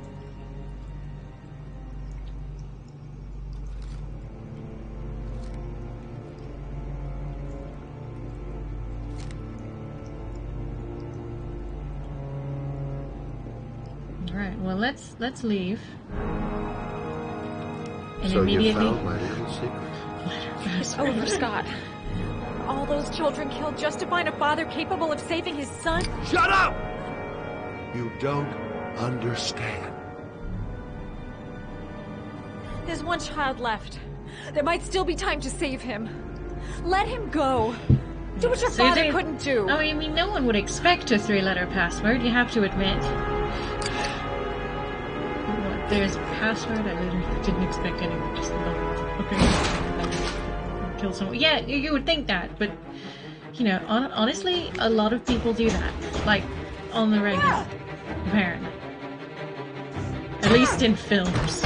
Alright, well let's leave. And So immediately you found my little secret. It's over, Scott. All those children killed just to find a father capable of saving his son? Shut up! You don't understand. There's one child left. There might still be time to save him. Let him go. Do what your father couldn't do. Oh, I mean, no one would expect a 3-letter password, you have to admit. What, there's a password? I literally didn't expect anyone just to okay. Kill someone. Yeah, you would think that, but, you know, honestly, a lot of people do that. Like, on the regular. Apparently. At least in films.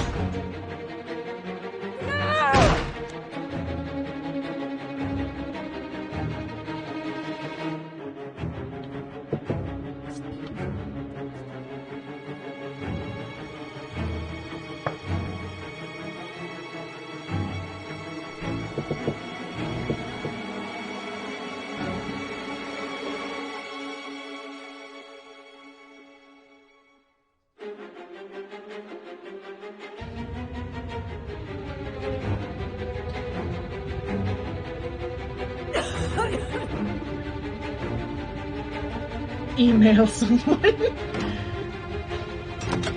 Email someone.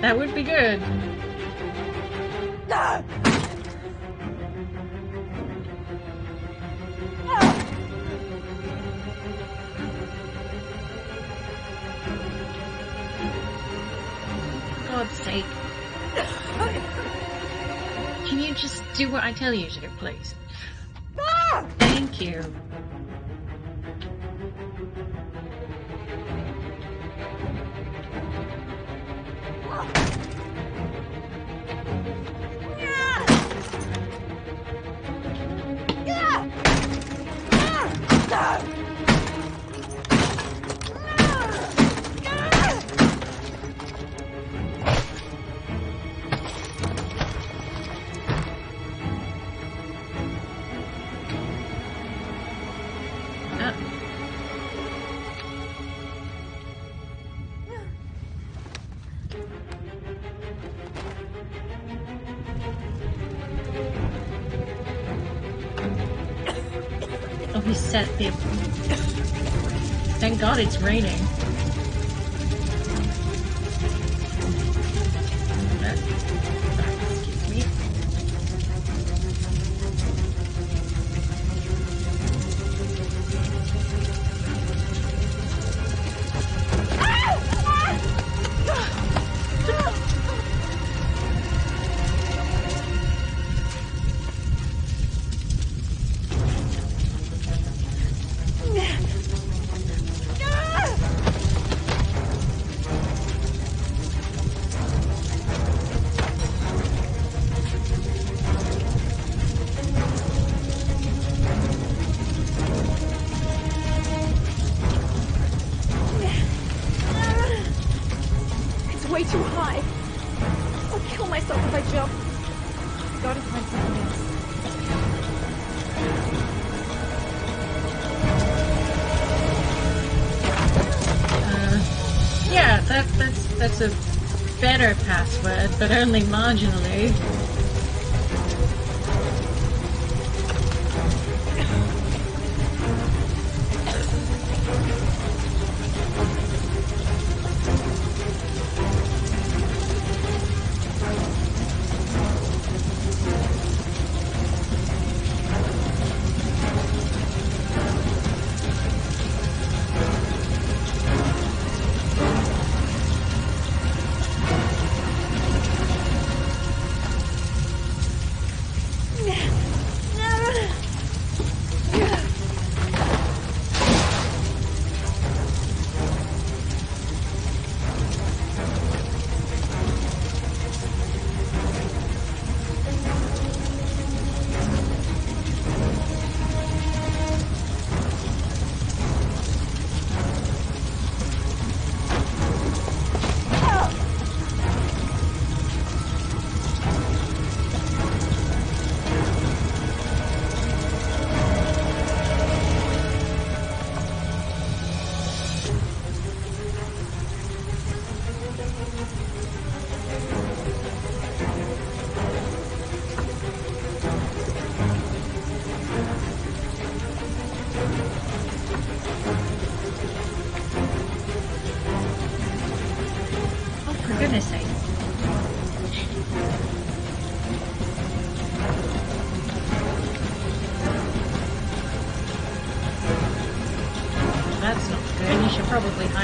That would be good. For God's sake. Can you just do what I tell you to, please? Thank you. Oh, he set the... Thank God it's raining. Excuse me. Way too high. I'll kill myself if I jump. Gotta find something else. Yeah, that's a better password, but only marginally.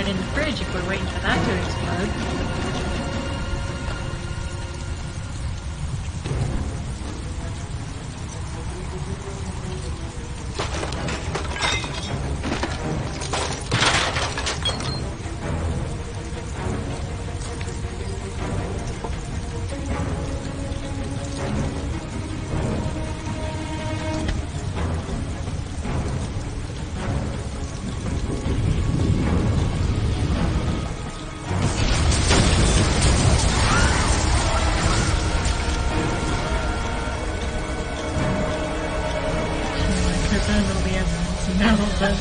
that in the fridge if we're waiting for that to explode.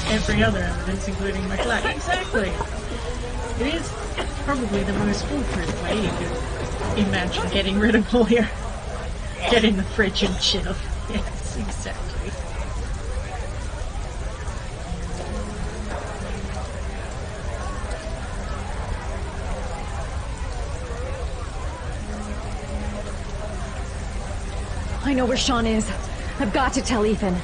Every other evidence, including McLeod. Exactly. It is probably the most foolproof way you could imagine getting rid of all your... Get in the fridge and chill. Yes, exactly. I know where Sean is. I've got to tell Ethan.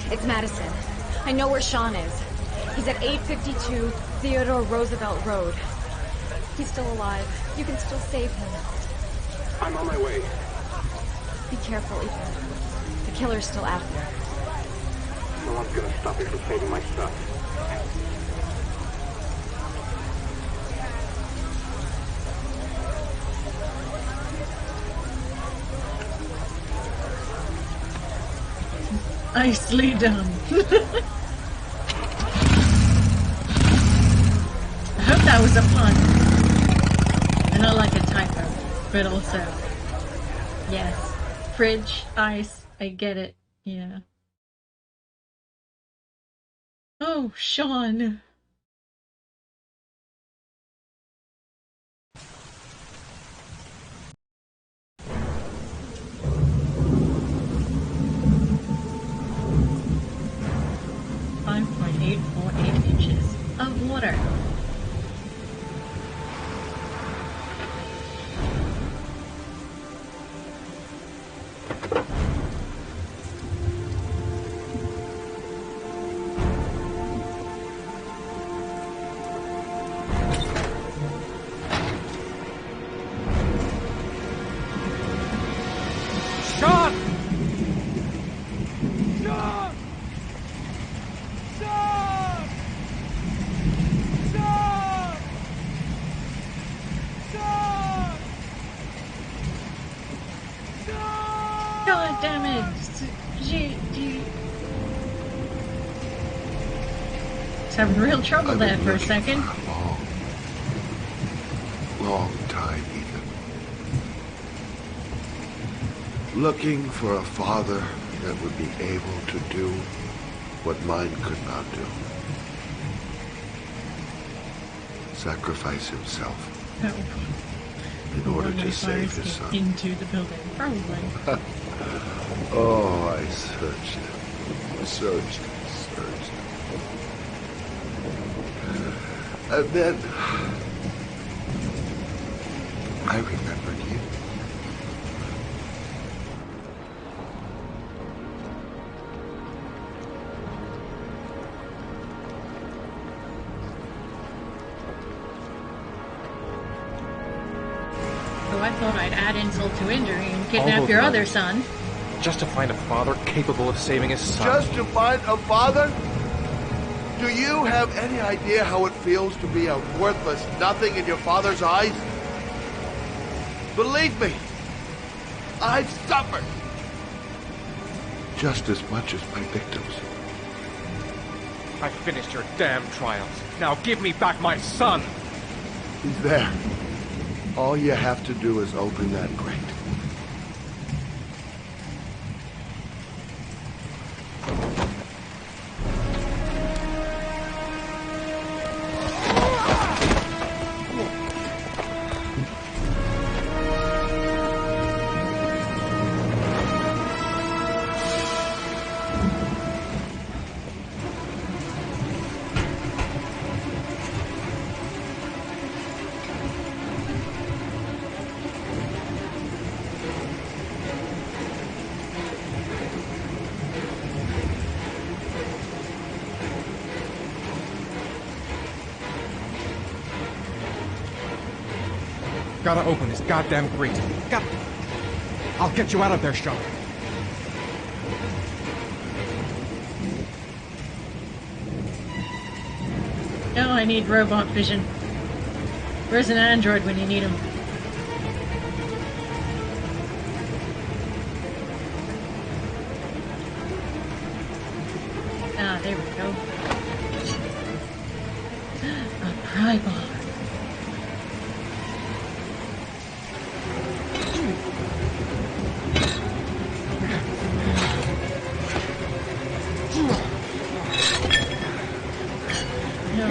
It's Madison. I know where Sean is. He's at 852 Theodore Roosevelt Road. He's still alive. You can still save him. I'm on my way. Be careful, Ethan. The killer's still out there. No one's gonna stop me from saving my son. Nicely done. I hope that was a pun. And not like a typo, but also, yes. Fridge, ice, I get it. Yeah. Oh, Sean. Of water. God damn it! It's having real trouble there for a second. Long time, Ethan. Looking for a father that would be able to do what mine could not do. Sacrifice himself. In order to save his son. Into the building, probably. Oh, I searched, searched. And then I remembered you. So I thought I'd add insult to injury and kidnap your other son. Just to find a father capable of saving his son. Just to find a father? Do you have any idea how it feels to be a worthless nothing in your father's eyes? Believe me, I've suffered just as much as my victims. I finished your damn trials. Now give me back my son! He's there. All you have to do is open that crate. Gotta open this goddamn grate. I'll get you out of there, Sean. No, I need robot vision. Where's an android when you need him? Ah, there we go. A pry bar.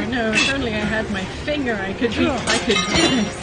No, if only I had my finger, I could do this.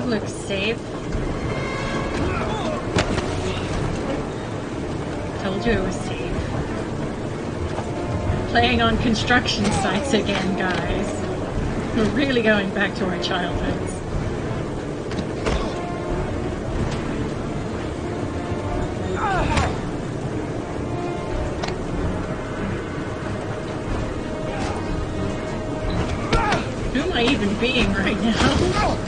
Looks safe. Told you it was safe. Playing on construction sites again, guys. We're really going back to our childhoods. Who am I even being right now?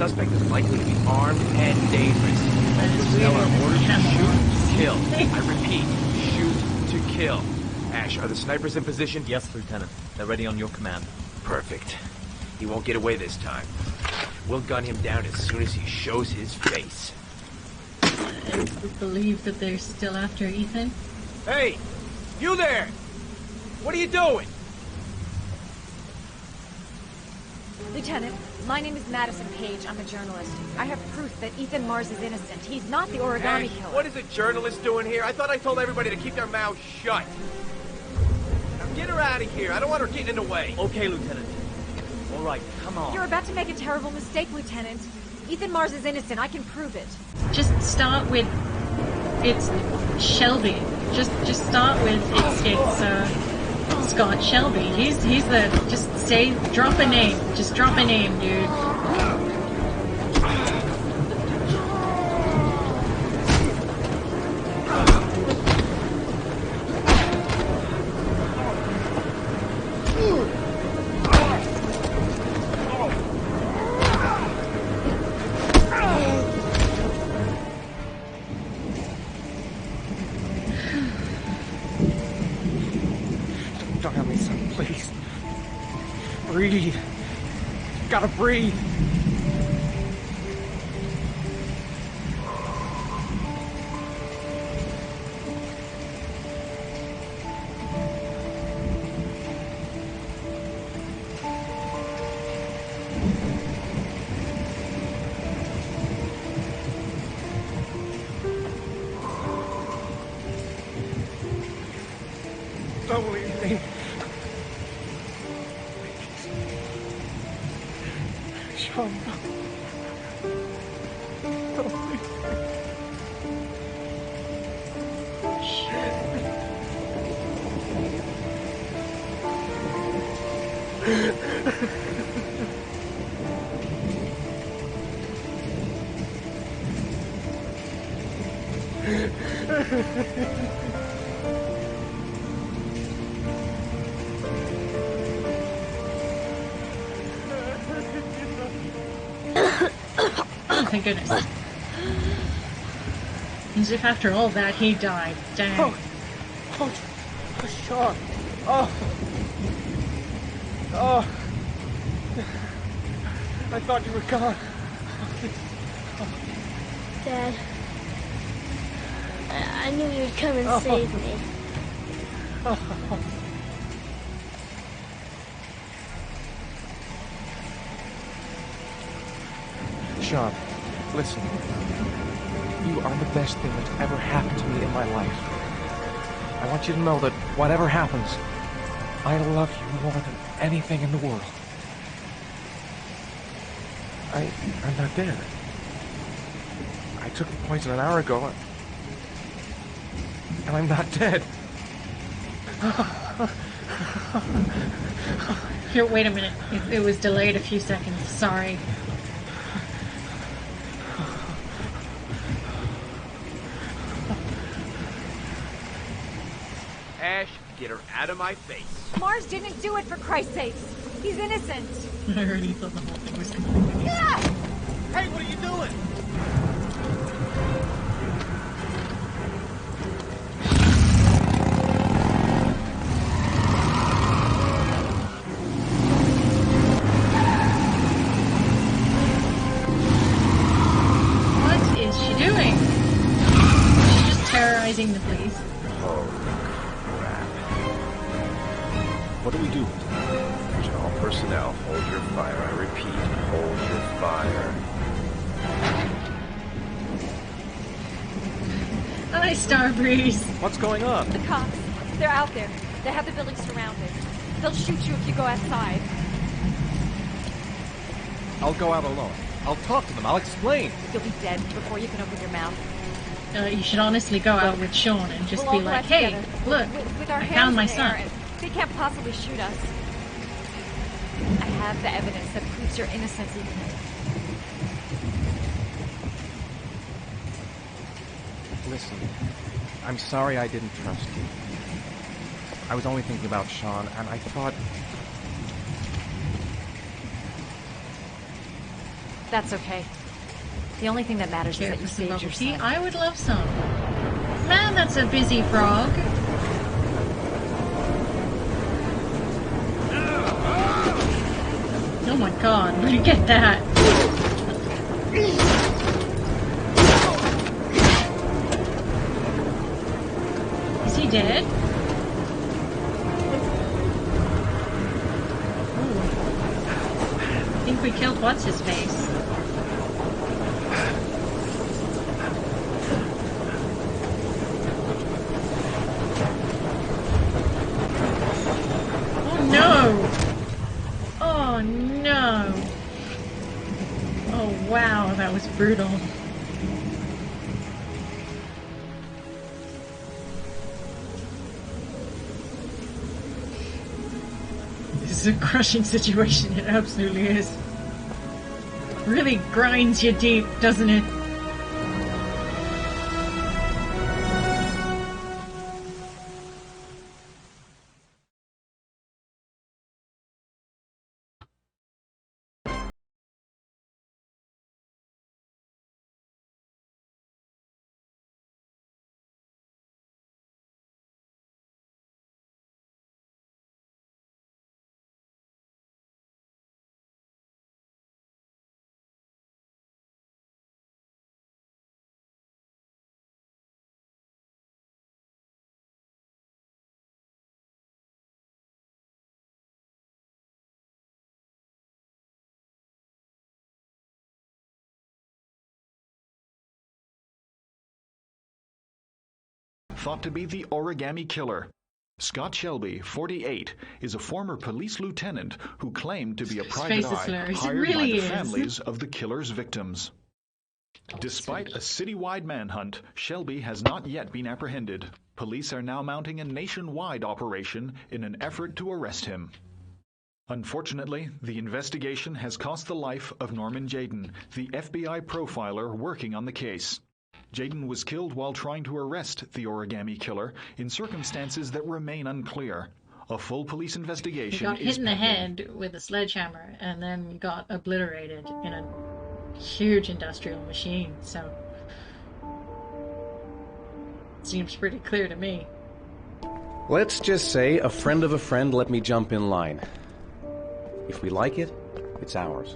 Suspect is likely to be armed and dangerous. Tell our orders to shoot to kill. I repeat, shoot to kill. Ash, are the snipers in position? Yes, Lieutenant. They're ready on your command. Perfect. He won't get away this time. We'll gun him down as soon as he shows his face. I believe that they're still after Ethan. Hey! You there! What are you doing? Lieutenant, my name is Madison Page. I'm a journalist. I have proof that Ethan Mars is innocent. He's not the origami killer. What is a journalist doing here? I thought I told everybody to keep their mouths shut. Now get her out of here. I don't want her getting in the way. Okay, Lieutenant. All right, come on. You're about to make a terrible mistake, Lieutenant. Ethan Mars is innocent. I can prove it. Just start with... It's Shelby. Just start with it's Scott Shelby. He's the... Just say... Drop a name. Just drop a name, dude. Dial me some, please. Breathe. Gotta breathe. Don't leave me. Sean, don't leave thank goodness. As if after all that he died. Dang. Oh, Sean. Oh. Oh. I thought you were gone. Dad, I knew you'd come and save me. Sean, listen. You are the best thing that's ever happened to me in my life. I want you to know that whatever happens, I love you more than anything in the world. I'm not dead. I took the poison an hour ago, and I'm not dead. Here, wait a minute. It was delayed a few seconds. Sorry. Ash, get her out of my face. Mars didn't do it, for Christ's sake. He's innocent. I already thought the whole thing was completely. Yeah! Hey, what are you doing? What is she doing? She's just terrorizing the police. What do we do? All personnel, hold your fire. I repeat, hold your fire. Hi, Starbreeze. What's going on? The cops. They're out there. They have the building surrounded. They'll shoot you if you go outside. I'll go out alone. I'll talk to them. I'll explain. You'll be dead before you can open your mouth. You should honestly go out with Sean and just We'll be all like, go out hey, together. look, With our I hands found my in the air, son. and they can't possibly shoot us. I have the evidence that proves your innocence, Ethan. Listen, I'm sorry I didn't trust you. I was only thinking about Sean, and I thought... That's okay. The only thing that matters is that you saved your Tea? son. I would love some. Man, that's a busy frog. Oh my god, where'd you get that? Is he dead? Ooh. I think we killed what's-his-face. Oh no! Oh no! Oh wow, that was brutal. This is a crushing situation, it absolutely is. Really grinds you deep, doesn't it? Thought to be the origami killer. Scott Shelby, 48, is a former police lieutenant who claimed to be a private eye hired by the families of the killer's victims. Despite a citywide manhunt, Shelby has not yet been apprehended. Police are now mounting a nationwide operation in an effort to arrest him. Unfortunately, the investigation has cost the life of Norman Jayden, the FBI profiler working on the case. Jayden was killed while trying to arrest the origami killer in circumstances that remain unclear. A full police investigation He got hit in the pending. head with a sledgehammer and then got obliterated in a huge industrial machine, so seems pretty clear to me. Let's just say a friend of a friend let me jump in line. If we like it, it's ours.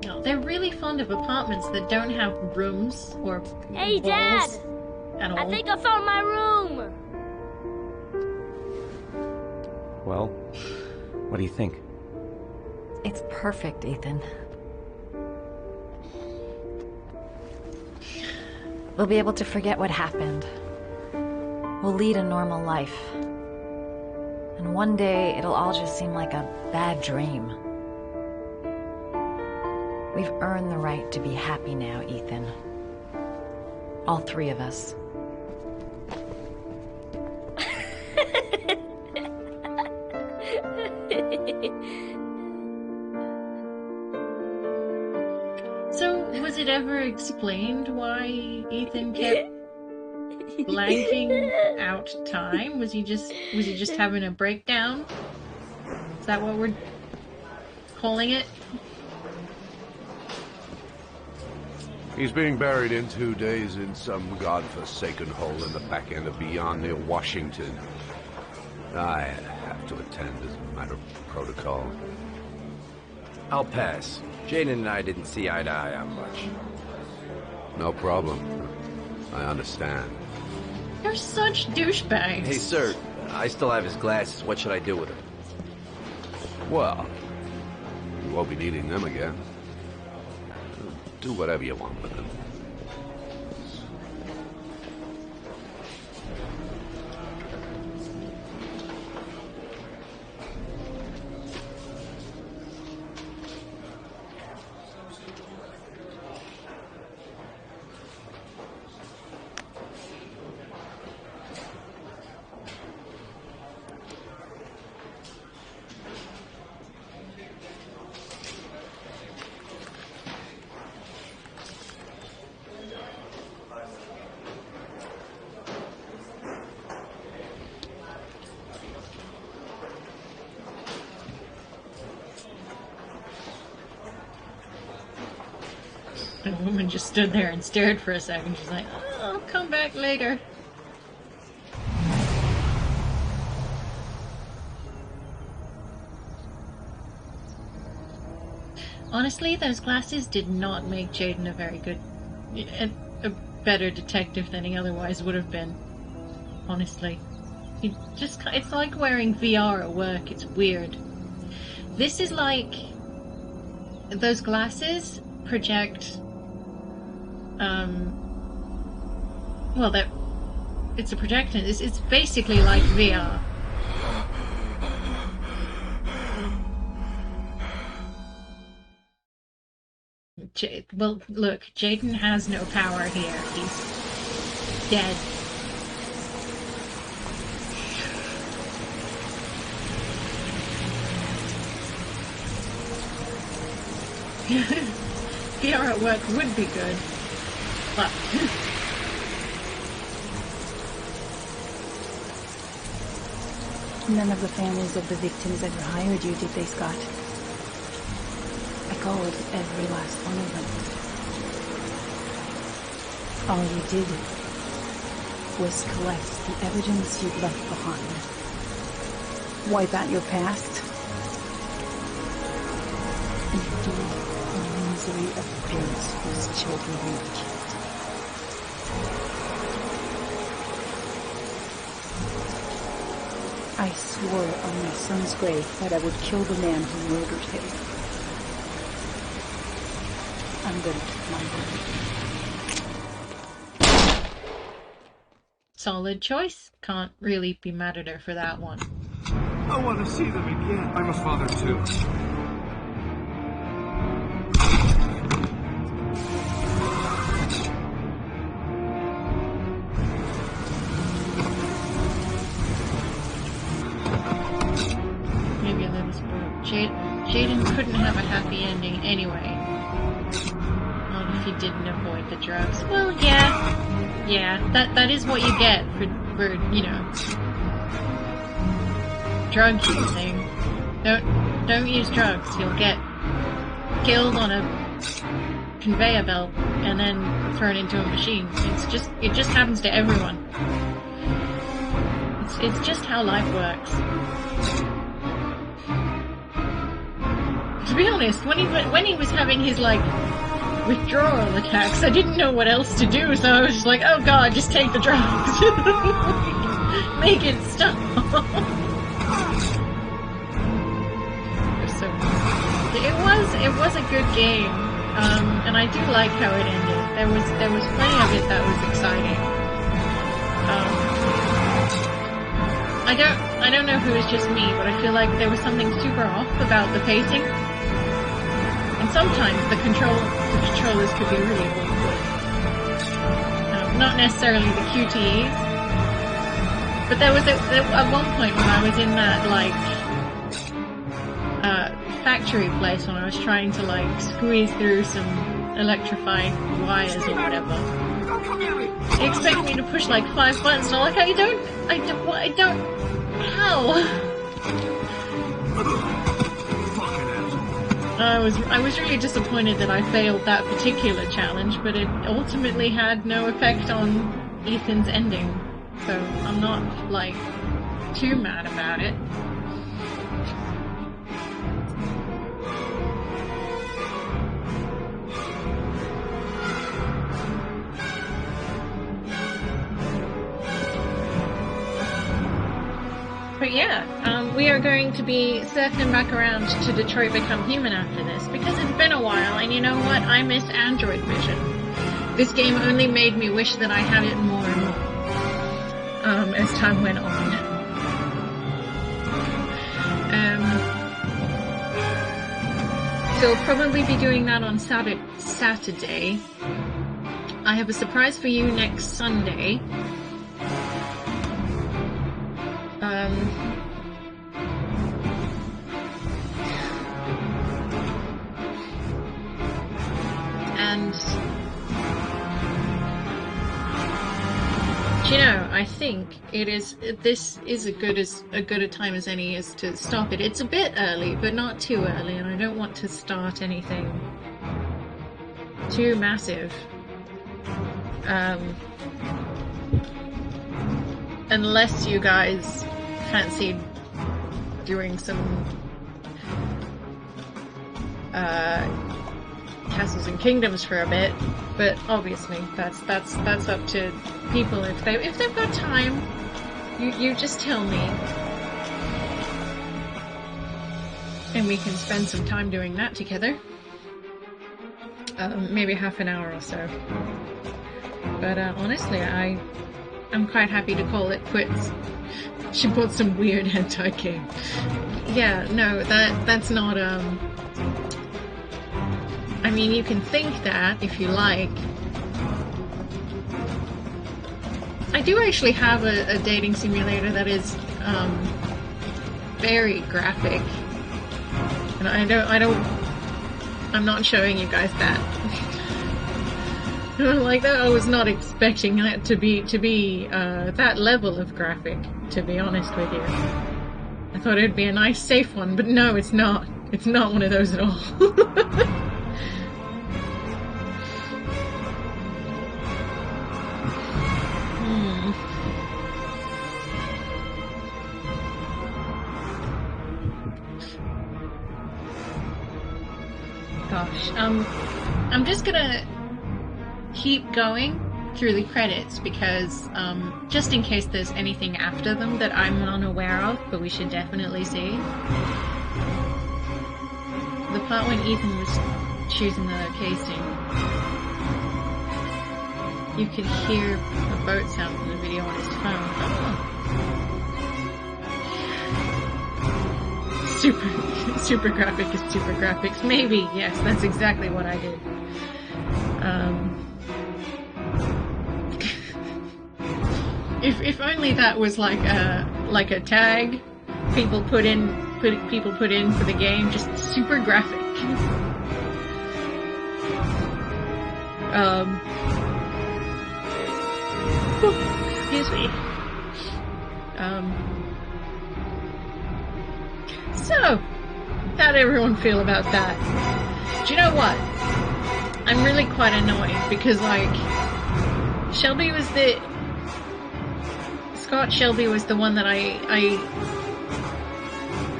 No, they're really fond of apartments that don't have rooms or Hey, walls Dad! at all. I think I found my room! Well, what do you think? It's perfect, Ethan. We'll be able to forget what happened. We'll lead a normal life. And one day, it'll all just seem like a bad dream. We've earned the right to be happy now, Ethan. All three of us. So, was it ever explained why Ethan kept blanking out time? Was he just having a breakdown? Is that what we're calling it? He's being buried in 2 days in some godforsaken hole in the back end of Beyond near Washington. I have to attend as a matter of protocol. I'll pass. Jaden and I didn't see eye to eye on much. No problem. I understand. You're such douchebags. Hey, sir, I still have his glasses. What should I do with them? Well, you won't be needing them again. Do whatever you want with them. The woman just stood there and stared for a second. She's like, oh, I'll come back later. Honestly, those glasses did not make Jaden a very good, a better detective than he otherwise would have been. Honestly. It's like wearing VR at work. It's weird. This is like, those glasses project, well, it's a projector. It's basically like VR. Well, look, Jaden has no power here. He's dead. VR at work would be good, but... None of the families of the victims ever hired you, did they, Scott? I called every last one of them. All you did was collect the evidence you'd left behind. Wipe out your past. And do the misery of the parents whose children you killed. I swore on my son's grave that I would kill the man who murdered him. I'm gonna keep my word. Solid choice. Can't really be mad at her for that one. I want to see them again. I'm a father too. Maybe a little spoiled. Jaden couldn't have a happy ending anyway. Not if he didn't avoid the drugs. Well, yeah. Yeah, that is what you get for you know, drug using. Don't use drugs. You'll get killed on a conveyor belt and then thrown into a machine. It just happens to everyone. It's just how life works. To be honest, when he was having his like withdrawal attacks, I didn't know what else to do, so I was just like, oh god, just take the drugs. Make it stop. It was a good game, and I do like how it ended. There was plenty of it that was exciting. I don't know if it was just me, but I feel like there was something super off about the pacing. And sometimes the controllers could be really awkward. Not necessarily the QTEs, but there was at one point when I was in that like factory place when I was trying to like squeeze through some electrified wires or whatever. He expected me to push like 5 buttons, and I'm like, I don't. How? I was really disappointed that I failed that particular challenge, but it ultimately had no effect on Ethan's ending, so I'm not, like, too mad about it. But yeah, we are going to be circling back around to Detroit Become Human after this, because it's been a while, and you know what? I miss Android Vision. This game only made me wish that I had it more and more, as time went on. So I'll probably be doing that on Saturday. I have a surprise for you next Sunday. And you know, I think this is as good a time as any is to stop it. It's a bit early, but not too early, and I don't want to start anything too massive. Unless you guys fancied doing some Castles and Kingdoms for a bit, but obviously that's up to people if they've got time. You just tell me, and we can spend some time doing that together. Maybe half an hour or so. But honestly, I'm quite happy to call it quits. She bought some weird hentai game. Yeah, no, that's not, I mean, you can think that if you like. I do actually have a dating simulator that is, very graphic. And I'm not showing you guys that. Like that, I was not expecting that to be that level of graphic, to be honest with you. I thought it'd be a nice safe one, but no, it's not. It's not one of those at all. Gosh, I'm just gonna keep going through the credits because just in case there's anything after them that I'm unaware of, but we should definitely see. The part when Ethan was choosing the casing, you could hear a boat sound from the video on his phone. Oh. Super graphic is super graphics. Maybe, yes, that's exactly what I did. If only that was like a tag people put in for the game, just super graphic. Excuse me. So, how'd everyone feel about that? Do you know what? I'm really quite annoyed because, like, Scott Shelby was the one that I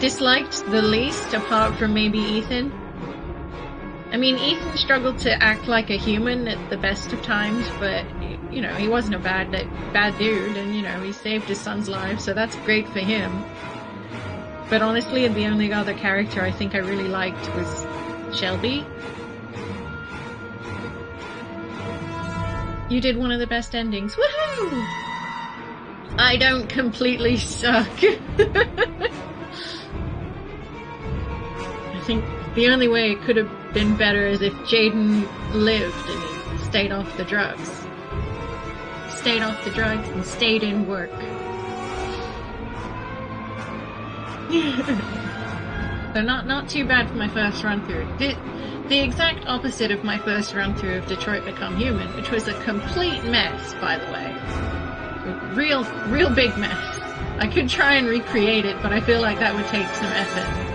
disliked the least, apart from maybe Ethan. I mean, Ethan struggled to act like a human at the best of times, but, you know, he wasn't a bad dude, and, you know, he saved his son's life, so that's great for him. But honestly, the only other character I think I really liked was Shelby. You did one of the best endings. Woohoo! I don't completely suck. I think the only way it could have been better is if Jaden lived and he stayed off the drugs. Stayed off the drugs and stayed in work. So not too bad for my first run through. The exact opposite of my first run through of Detroit Become Human, which was a complete mess, by the way. A real big mess. I could try and recreate it, but I feel like that would take some effort.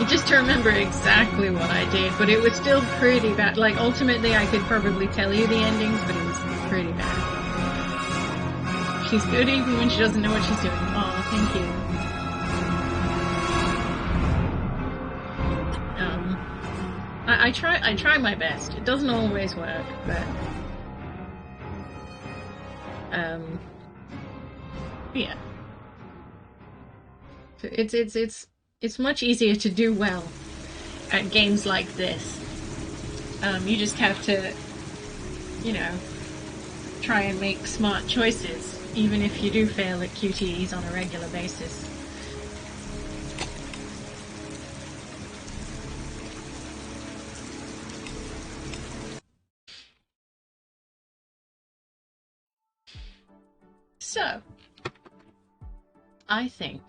Just to remember exactly what I did, but it was still pretty bad. Like, ultimately I could probably tell you the endings, but it was pretty bad. She's good even when she doesn't know what she's doing. Oh, thank you. I try my best. It doesn't always work, but yeah. So it's much easier to do well at games like this. You just have to, you know, try and make smart choices, even if you do fail at QTEs on a regular basis. So, I think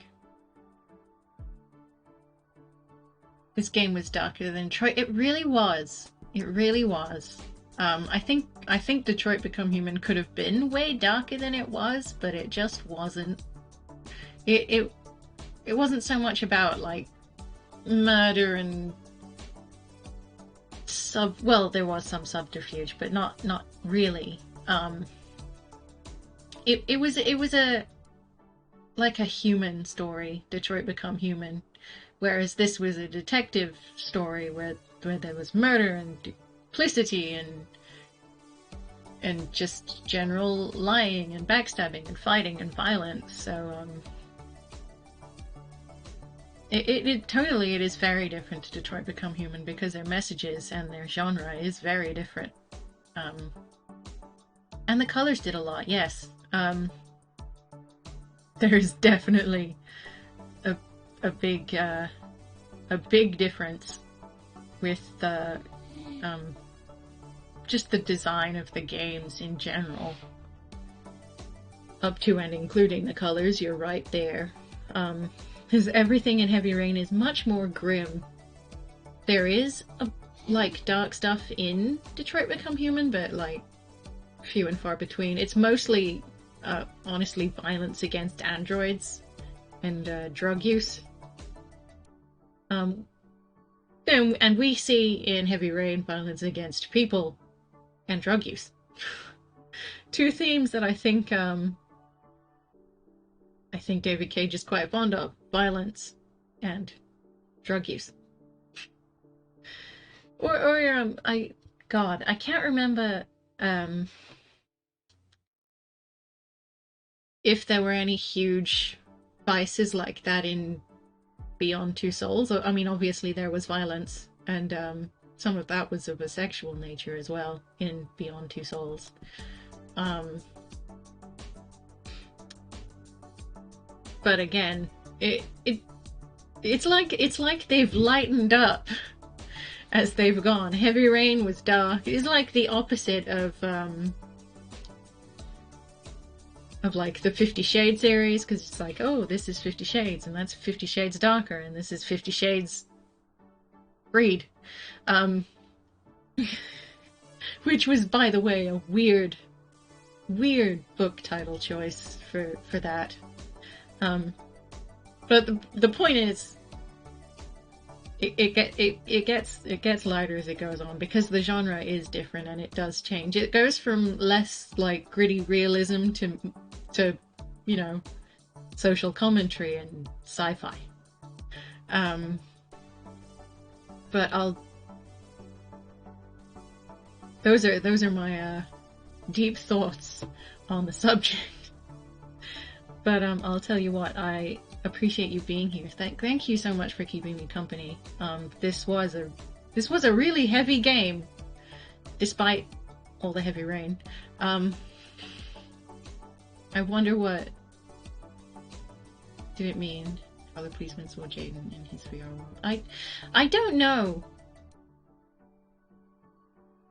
this game was darker than Detroit. It really was. It really was. I think Detroit Become Human could have been way darker than it was, but it just wasn't. It wasn't so much about, like, murder and well, there was some subterfuge, but not really. It was a like a human story, Detroit Become Human. Whereas this was a detective story where there was murder and duplicity and just general lying and backstabbing and fighting and violence. So it totally is very different to Detroit Become Human because their messages and their genre is very different. And the colors did a lot, yes. There's definitely a big difference with the just the design of the games in general, up to and including the colors. You're right there, because everything in Heavy Rain is much more grim. There is like dark stuff in Detroit Become Human, but like few and far between. It's mostly honestly violence against androids and drug use. And we see in Heavy Rain violence against people and drug use. Two themes that I think David Cage is quite fond of: violence and drug use. I can't remember if there were any huge vices like that in Beyond Two Souls. I mean, obviously there was violence, and some of that was of a sexual nature as well in Beyond Two Souls. But again, it's like they've lightened up as they've gone. Heavy Rain was dark. It's like the opposite of like the 50 Shades series, because it's like, oh, this is 50 Shades, and that's 50 Shades darker, and this is 50 Shades Greed. Which was, by the way, a weird book title choice for that. But the point is, it gets lighter as it goes on, because the genre is different and it does change. It goes from less like gritty realism to you know, social commentary and sci-fi. But those are my deep thoughts on the subject. But I'll tell you what, I appreciate you being here. Thank you so much for keeping me company. This was a really heavy game, despite all the heavy rain. I wonder what did it mean? Other policemen saw Jaden in his VR world. I don't know.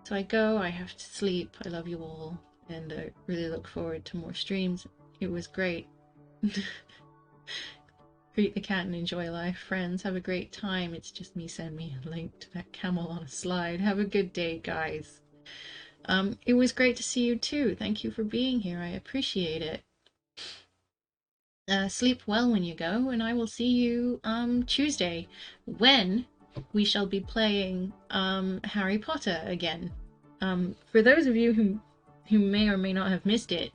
So I go. I have to sleep. I love you all, and I really look forward to more streams. It was great. Greet the cat and enjoy life, friends. Have a great time. It's just me. Send me a link to that camel on a slide. Have a good day, guys. It was great to see you too. Thank you for being here. I appreciate it. Sleep well when you go, and I will see you Tuesday, when we shall be playing Harry Potter again. For those of you who may or may not have missed it,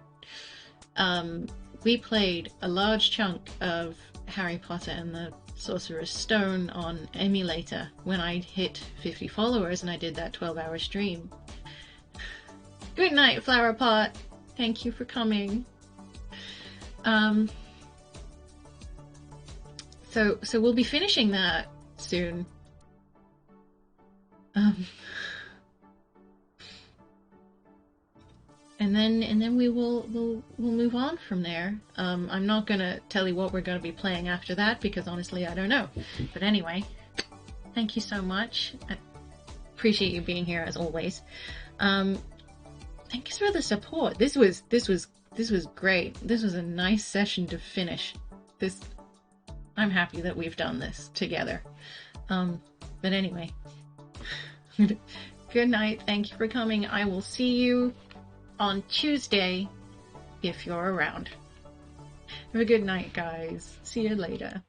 we played a large chunk of Harry Potter and the Sorcerer's Stone on emulator when I hit 50 followers, and I did that 12-hour stream. Good night, Flower Pot. Thank you for coming. So we'll be finishing that soon. And then we'll move on from there. I'm not gonna tell you what we're gonna be playing after that, because honestly I don't know. But anyway, thank you so much. I appreciate you being here as always. Thanks for the support. This was great. This was a nice session to finish. I'm happy that we've done this together. But anyway, good night. Thank you for coming. I will see you on Tuesday if you're around. Have a good night, guys. See you later.